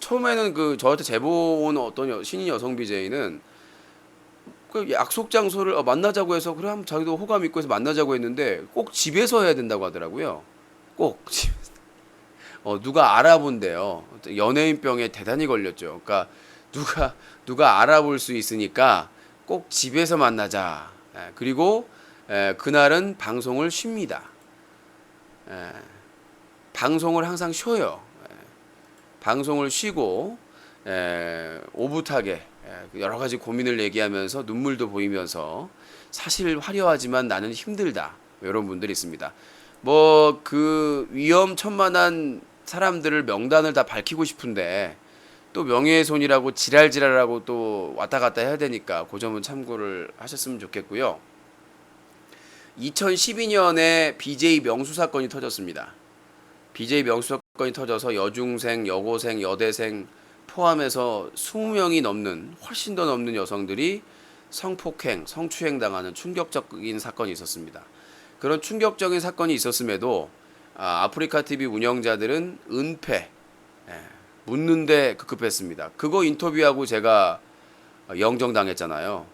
처음에는 저한테 제보 온 어떤 신인 여성 BJ는 그 약속 장소를 만나자고 해서, 그래 하면 자기도 호감 있고 해서 만나자고 했는데 꼭 집에서 해야 된다고 하더라고요. 꼭 집에서. 누가 알아본대요. 연예인병에 대단히 걸렸죠. 그러니까 누가 알아볼 수 있으니까 꼭 집에서 만나자. 그리고 그날은 방송을 쉽니다. 방송을 항상 쉬어요. 방송을 쉬고 오붓하게 여러 가지 고민을 얘기하면서 눈물도 보이면서, 사실 화려하지만 나는 힘들다, 이런 분들이 있습니다. 뭐 그 위험천만한 사람들을 명단을 다 밝히고 싶은데 또 명예훼손이라고 지랄지랄하고 또 왔다 갔다 해야 되니까 그 점은 참고를 하셨으면 좋겠고요. 2012년에 BJ 명수 사건이 터졌습니다. BJ 명수 사건이 터져서 여중생, 여고생, 여대생 포함해서 20명이 넘는, 훨씬 더 넘는 여성들이 성폭행, 성추행 당하는 충격적인 사건이 있었습니다. 그런 충격적인 사건이 있었음에도 아프리카 TV 운영자들은 은폐, 묻는데 급급했습니다. 그거 인터뷰하고 제가 영정당했잖아요.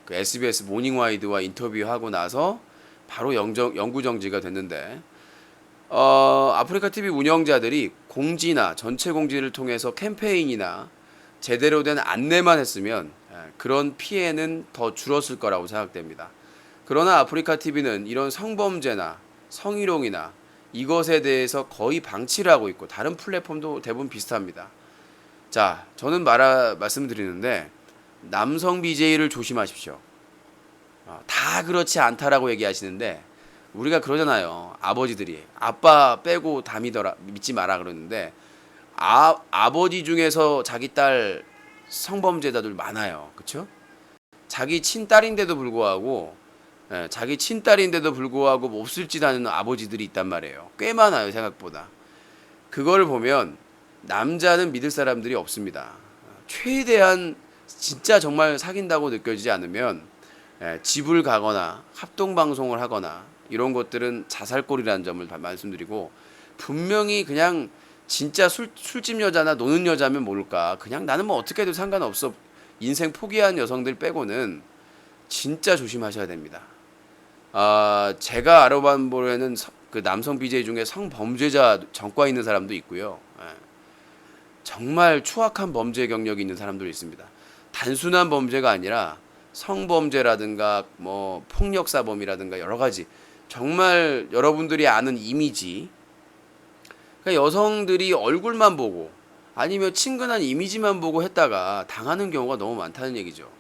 그 SBS 모닝와이드와 인터뷰하고 나서 바로 영구정지가 됐는데, 아프리카 TV 운영자들이 공지나 전체 공지를 통해서 캠페인이나 제대로 된 안내만 했으면 그런 피해는 더 줄었을 거라고 생각됩니다. 그러나 아프리카 TV는 이런 성범죄나 성희롱이나 이것에 대해서 거의 방치를 하고 있고 다른 플랫폼도 대부분 비슷합니다. 자, 저는 말씀드리는데 남성 BJ를 조심하십시오. 다 그렇지 않다라고 얘기하시는데 우리가 그러잖아요. 아버지들이 아빠 빼고 다 믿지 마라 그러는데 아버지 중에서 자기 딸 성범죄자들 많아요. 그렇죠? 자기 친딸인데도 불구하고 자기 친딸인데도 불구하고 몹쓸 짓 하는 아버지들이 있단 말이에요. 꽤 많아요, 생각보다. 그걸 보면 남자는 믿을 사람들이 없습니다. 최대한 진짜 정말 사귄다고 느껴지지 않으면 집을 가거나 합동방송을 하거나 이런 것들은 자살골이라는 점을 말씀드리고, 분명히 그냥 진짜 술집 여자나 노는 여자면 모를까, 그냥 나는 뭐 어떻게 해도 상관없어 인생 포기한 여성들 빼고는 진짜 조심하셔야 됩니다. 제가 알아본 바로에는 그 남성 BJ 중에 성범죄자 전과 있는 사람도 있고요. 정말 추악한 범죄 경력이 있는 사람들이 있습니다. 단순한 범죄가 아니라 성범죄라든가 뭐 폭력사범이라든가 여러 가지, 정말 여러분들이 아는 이미지, 그러니까 여성들이 얼굴만 보고 아니면 친근한 이미지만 보고 했다가 당하는 경우가 너무 많다는 얘기죠.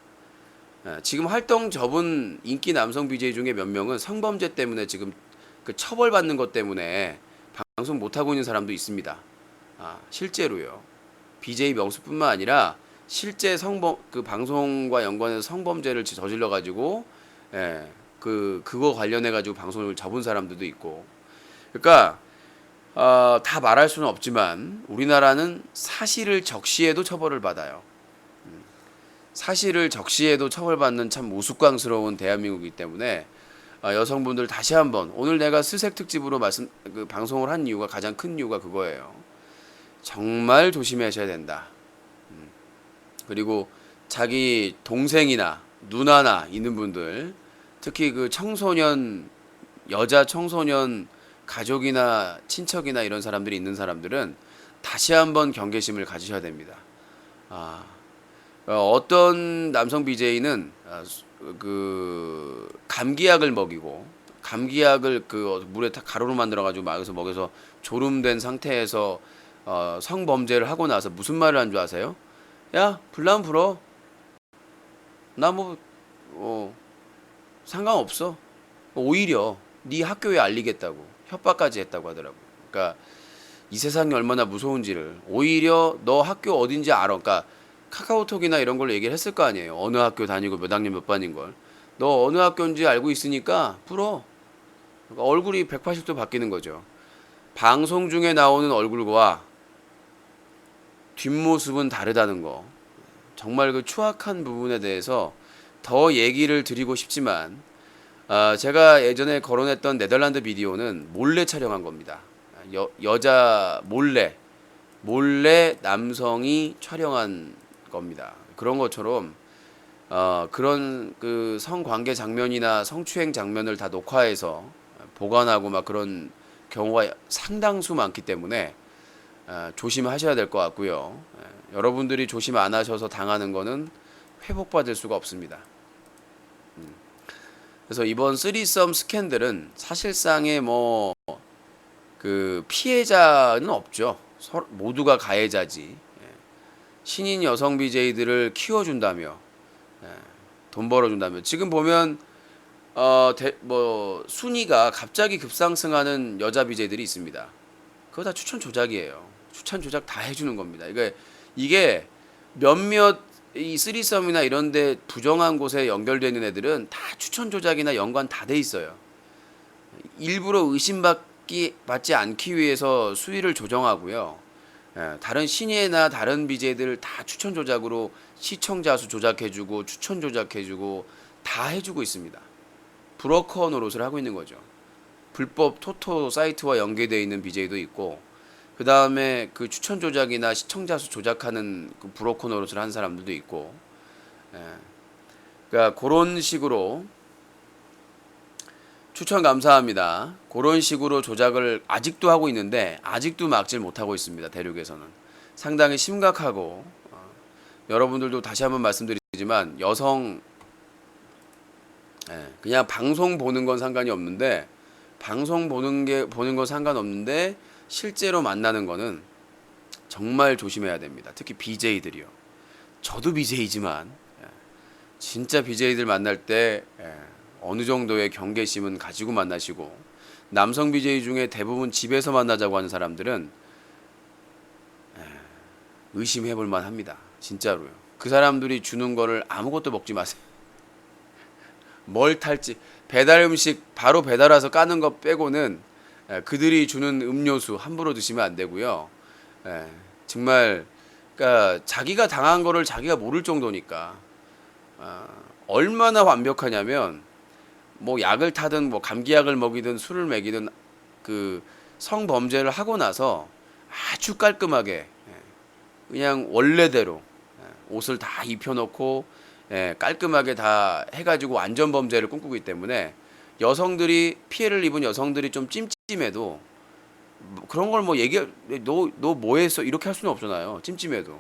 지금 활동 접은 인기 남성 BJ 중에 몇 명은 성범죄 때문에 지금 그 처벌받는 것 때문에 방송 못하고 있는 사람도 있습니다. 실제로요. BJ 명수뿐만 아니라 실제 그 방송과 연관해서 성범죄를 저질러 가지고 그거 관련해 가지고 방송을 접은 사람들도 있고. 그러니까 다 말할 수는 없지만 우리나라는 사실을 적시해도 처벌을 받아요. 사실을 적시해도 처벌받는 참 우스꽝스러운 대한민국이기 때문에 여성분들 다시 한번, 오늘 내가 스색 특집으로 방송을 한 이유가, 가장 큰 이유가 그거예요. 정말 조심하셔야 된다. 그리고 자기 동생이나 누나나 있는 분들, 특히 그 청소년, 여자 청소년 가족이나 친척이나 이런 사람들이 있는 사람들은 다시 한번 경계심을 가지셔야 됩니다. 어떤 남성 BJ는 그 감기약을 먹이고, 감기약을 그 물에 다 가루로 만들어 가지고 막여서 먹여서 졸음된 상태에서 성범죄를 하고 나서 무슨 말을 한 줄 아세요? 야, 불나면 불어. 나 뭐 상관없어. 오히려 네 학교에 알리겠다고 협박까지 했다고 하더라고요. 그러니까 이 세상이 얼마나 무서운지를, 오히려 너 학교 어딘지 알아. 그러니까 카카오톡이나 이런 걸로 얘기를 했을 거 아니에요. 어느 학교 다니고 몇 학년 몇 반인 걸. 너 어느 학교인지 알고 있으니까 불어. 그러니까 얼굴이 180도 바뀌는 거죠. 방송 중에 나오는 얼굴과 뒷모습은 다르다는 거. 정말 그 추악한 부분에 대해서 더 얘기를 드리고 싶지만, 제가 예전에 거론했던 네덜란드 비디오는 몰래 촬영한 겁니다. 여자 몰래 남성이 촬영한 겁니다. 그런 것처럼 그런 그 성관계 장면이나 성추행 장면을 다 녹화해서 보관하고 막 그런 경우가 상당수 많기 때문에 조심하셔야 될 것 같고요. 여러분들이 조심 안 하셔서 당하는 거는 회복받을 수가 없습니다. 그래서 이번 쓰리썸 스캔들은 사실상의 뭐 그 피해자는 없죠. 모두가 가해자지. 신인 여성 BJ들을 키워준다며, 돈 벌어준다며. 지금 보면 뭐 순위가 갑자기 급상승하는 여자 BJ들이 있습니다. 그거 다 추천 조작이에요. 추천 조작 다 해주는 겁니다. 이게 몇몇 이 쓰리썸이나 이런데 부정한 곳에 연결되는 애들은 다 추천 조작이나 연관 다 돼 있어요. 일부러 의심받지 않기 위해서 수위를 조정하고요. 다른 신예나 다른 BJ들 다 추천 조작으로 시청자 수 조작해주고 추천 조작해주고 다 해주고 있습니다. 브로커 노릇을 하고 있는 거죠. 불법 토토 사이트와 연계되어 있는 BJ도 있고, 그 다음에 그 추천 조작이나 시청자 수 조작하는 그 브로커 노릇을 한 사람들도 있고, 그러니까 그런 식으로 추천 감사합니다. 그런 식으로 조작을 아직도 하고 있는데 아직도 막질 못하고 있습니다. 대륙에서는 상당히 심각하고 여러분들도 다시 한번 말씀드리지만 그냥 방송 보는 건 상관이 없는데 방송 보는 건 상관없는데 실제로 만나는 거는 정말 조심해야 됩니다. 특히 BJ들이요. 저도 BJ지만 진짜 BJ들 만날 때 어느 정도의 경계심은 가지고 만나시고 남성 BJ 중에 대부분 집에서 만나자고 하는 사람들은 의심해 볼 만합니다. 진짜로요. 그 사람들이 주는 거를 아무것도 먹지 마세요. 뭘 탈지 배달 음식 바로 배달 와서 까는 거 빼고는 그들이 주는 음료수 함부로 드시면 안 되고요. 정말 그러니까 자기가 당한 거를 자기가 모를 정도니까 얼마나 완벽하냐면 뭐 약을 타든 뭐 감기약을 먹이든 술을 먹이든 그 성범죄를 하고 나서 아주 깔끔하게 그냥 원래대로 옷을 다 입혀놓고 깔끔하게 다 해가지고 안전범죄를 꿈꾸기 때문에 여성들이 피해를 입은 여성들이 좀 찜찜해도 그런 걸 뭐 너 뭐 했어 이렇게 할 수는 없잖아요. 찜찜해도.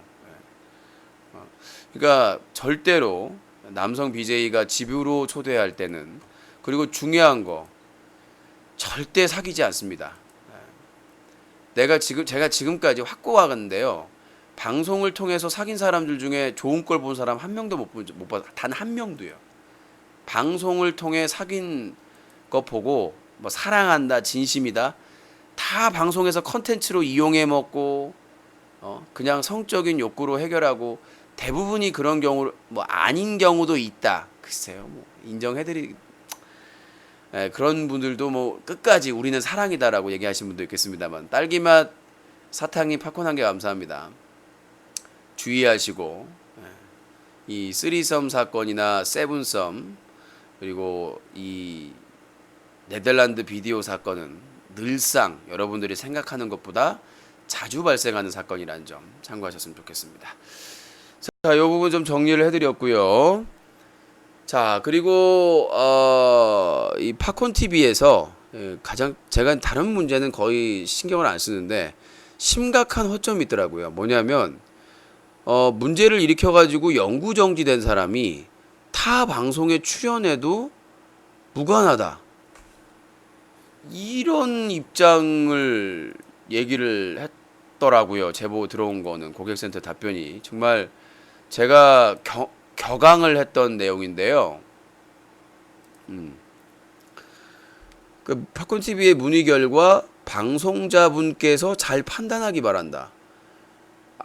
그러니까 절대로 남성 BJ가 집으로 초대할 때는 그리고 중요한 거 절대 사귀지 않습니다. 제가 지금까지 확고하건데요. 방송을 통해서 사귄 사람들 중에 좋은 걸 본 사람 한 명도 못 봤, 단 한 명도요. 방송을 통해 사귄 거 보고 뭐 사랑한다, 진심이다, 다 방송에서 컨텐츠로 이용해 먹고 그냥 성적인 욕구로 해결하고 대부분이 그런 경우 뭐 아닌 경우도 있다. 글쎄요, 뭐 인정해드리. 그런 분들도 뭐 끝까지 우리는 사랑이다라고 얘기하시는 분도 있겠습니다만 딸기맛 사탕이 팝콘 한 개 감사합니다. 주의하시고 이 쓰리썸 사건이나 세븐썸 그리고 이 네덜란드 비디오 사건은 늘상 여러분들이 생각하는 것보다 자주 발생하는 사건이라는 점 참고하셨으면 좋겠습니다. 자, 이 부분 좀 정리를 해드렸고요. 자, 그리고 이 팝콘 TV에서 가장 제가 다른 문제는 거의 신경을 안 쓰는데 심각한 허점이 있더라고요. 뭐냐면 문제를 일으켜가지고 영구 정지된 사람이 타 방송에 출연해도 무관하다. 이런 입장을 얘기를 했더라고요. 제보 들어온 거는 고객센터 답변이 정말 제가 격앙을 했던 내용인데요. 그 팝콘 TV의 문의 결과 방송자분께서 잘 판단하기 바란다.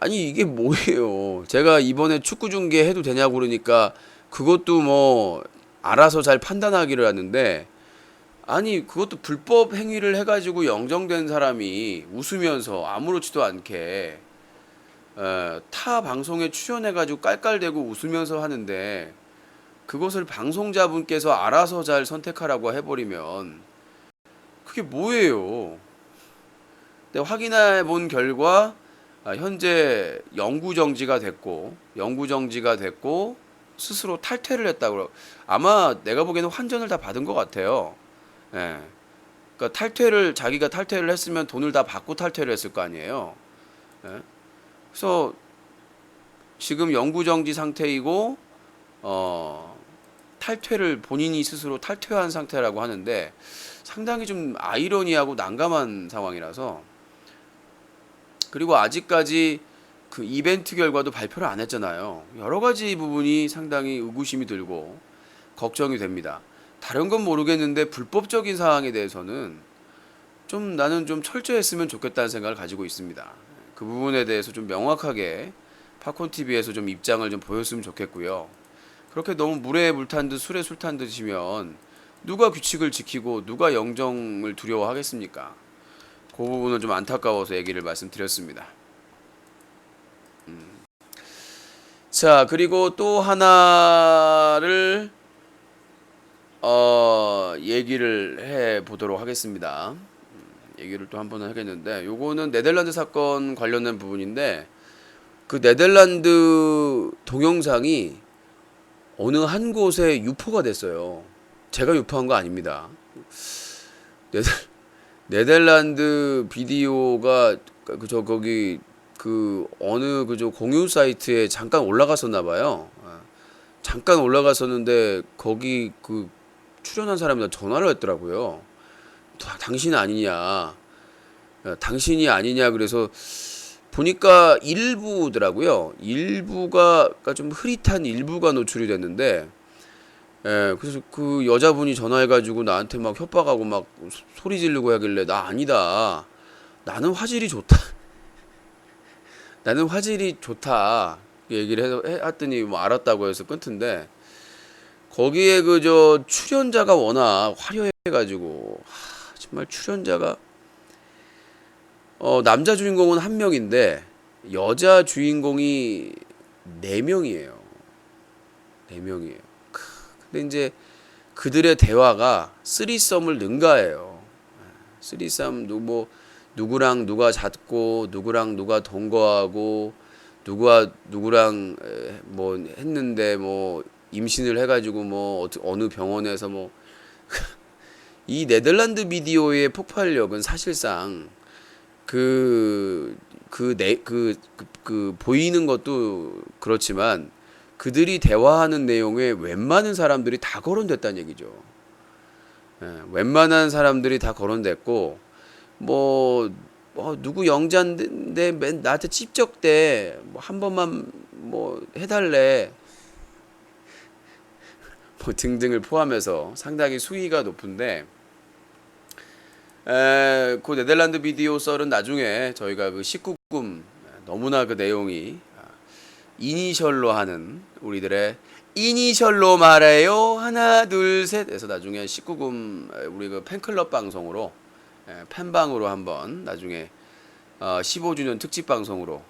아니 이게 뭐예요? 제가 이번에 축구 중계 해도 되냐고 그러니까 그것도 뭐 알아서 잘 판단하기를 하는데 아니 그것도 불법 행위를 해가지고 영정된 사람이 웃으면서 아무렇지도 않게 타 방송에 출연해가지고 깔깔대고 웃으면서 하는데 그것을 방송자분께서 알아서 잘 선택하라고 해버리면 그게 뭐예요? 근데 확인해 본 결과 현재 영구정지가 됐고 스스로 탈퇴를 했다고. 아마 내가 보기에는 환전을 다 받은 것 같아요. 그러니까 자기가 탈퇴를 했으면 돈을 다 받고 탈퇴를 했을 거 아니에요. 그래서 지금 영구정지 상태이고 탈퇴를 본인이 스스로 탈퇴한 상태라고 하는데 상당히 좀 아이러니하고 난감한 상황이라서. 그리고 아직까지 그 이벤트 결과도 발표를 안 했잖아요. 여러 가지 부분이 상당히 의구심이 들고 걱정이 됩니다. 다른 건 모르겠는데 불법적인 사항에 대해서는 나는 좀 철저했으면 좋겠다는 생각을 가지고 있습니다. 그 부분에 대해서 좀 명확하게 팝콘 TV에서 좀 입장을 좀 보였으면 좋겠고요. 그렇게 너무 물에 물 탄 듯 술에 술 탄 듯이면 누가 규칙을 지키고 누가 영정을 두려워하겠습니까? 그 부분은 좀 안타까워서 얘기를 말씀드렸습니다. 자, 그리고 또 하나를 얘기를 해 보도록 하겠습니다. 얘기를 또 한 번은 하겠는데 요거는 네덜란드 사건 관련된 부분인데 그 네덜란드 동영상이 어느 한 곳에 유포가 됐어요. 제가 유포한 거 아닙니다. 네덜란드 비디오가 그저 거기 그 어느 그저 공유 사이트에 잠깐 올라갔었나 봐요. 잠깐 올라갔었는데 거기 그 출연한 사람이 전화를 했더라고요. 당신 아니냐, 당신이 아니냐. 그래서 보니까 일부더라고요. 일부가 그러니까 좀 흐릿한 일부가 노출이 됐는데, 그래서 그 여자분이 전화해가지고 나한테 막 협박하고 막 소리 지르고 하길래 나 아니다. 나는 화질이 좋다. 나는 화질이 좋다. 얘기를 했더니 뭐 알았다고 해서 끊던데 거기에 그저 출연자가 워낙 화려해가지고 정말 출연자가 남자 주인공은 한 명인데 여자 주인공이 4명이에요. 4명이에요. 근데 이제 그들의 대화가 쓰리썸을 능가해요. 쓰리썸 뭐 누구랑 누가 잤고 누구랑 누가 동거하고 누가 누구랑 뭐 했는데 뭐 임신을 해가지고 뭐 어느 병원에서 뭐 이 네덜란드 비디오의 폭발력은 사실상 보이는 것도 그렇지만 그들이 대화하는 내용에 웬만한 사람들이 다 거론됐다는 얘기죠. 웬만한 사람들이 다 거론됐고 뭐 누구 영자인데 나한테 찝적대 뭐 한 번만 뭐 해달래 뭐 등등을 포함해서 상당히 수위가 높은데 그 네덜란드 비디오 썰은 나중에 저희가 그 19금 너무나 그 내용이 이니셜로 하는 우리들의 이니셜로 말해요 하나 둘 셋 해서 나중에 19금 우리 그 팬클럽 방송으로 팬방으로 한번 나중에 15주년 특집 방송으로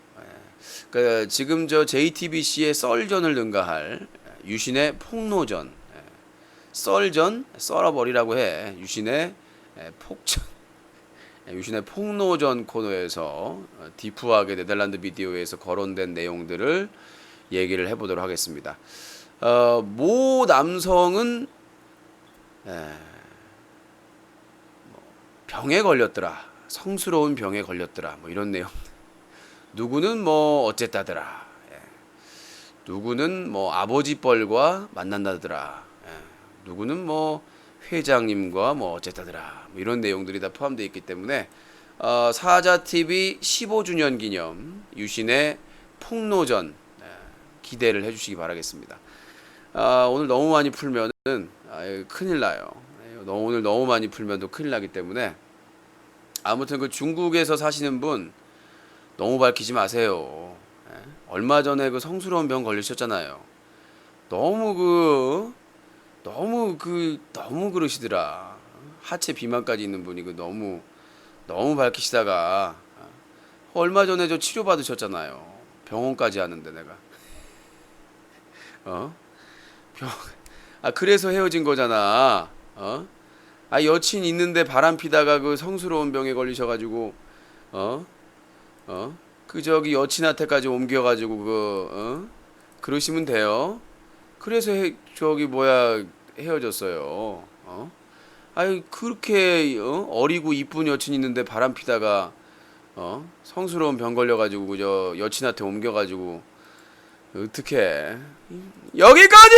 그러니까 지금 저 JTBC의 썰전을 능가할 유신의 폭로전 썰전 썰어버리라고 해 유신의 폭전 유신의 폭로전 코너에서 디프하게 네덜란드 비디오에서 거론된 내용들을 얘기를 해보도록 하겠습니다. 모 남성은 병에 걸렸더라, 성스러운 병에 걸렸더라, 뭐 이런 내용. 누구는 뭐 어쨌다더라, 누구는 뭐 아버지 뻘과 만난다더라, 누구는 뭐 회장님과 뭐 어쨌다더라, 뭐 이런 내용들이 다 포함되어 있기 때문에 사자TV 15주년 기념 유신의 폭로전 기대를 해주시기 바라겠습니다. 오늘 너무 많이 풀면은 큰일 나요. 오늘 너무 많이 풀면 또 큰일 나기 때문에 아무튼 그 중국에서 사시는 분 너무 밝히지 마세요. 얼마 전에 그 성스러운 병 걸리셨잖아요. 너무 그러시더라. 하체 비만까지 있는 분이 그 너무 밝히시다가 얼마 전에 저 치료 받으셨잖아요. 병원까지 하는데 내가 그래서 헤어진 거잖아. 여친 있는데 바람 피다가 그 성스러운 병에 걸리셔가지고 그 저기 여친한테까지 옮겨가지고 그러시면 돼요. 그래서 헤어졌어요. 그렇게 어리고 이쁜 여친 있는데 바람 피다가 성스러운 병 걸려가지고 그저 여친한테 옮겨가지고 어떡해. 여기까지!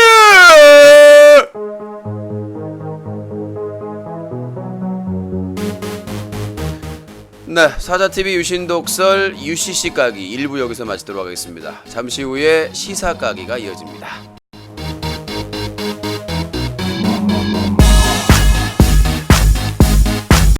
네, 사자TV 유신독설 UCC 까기 1부 여기서 마치도록 하겠습니다. 잠시 후에 시사 까기가 이어집니다.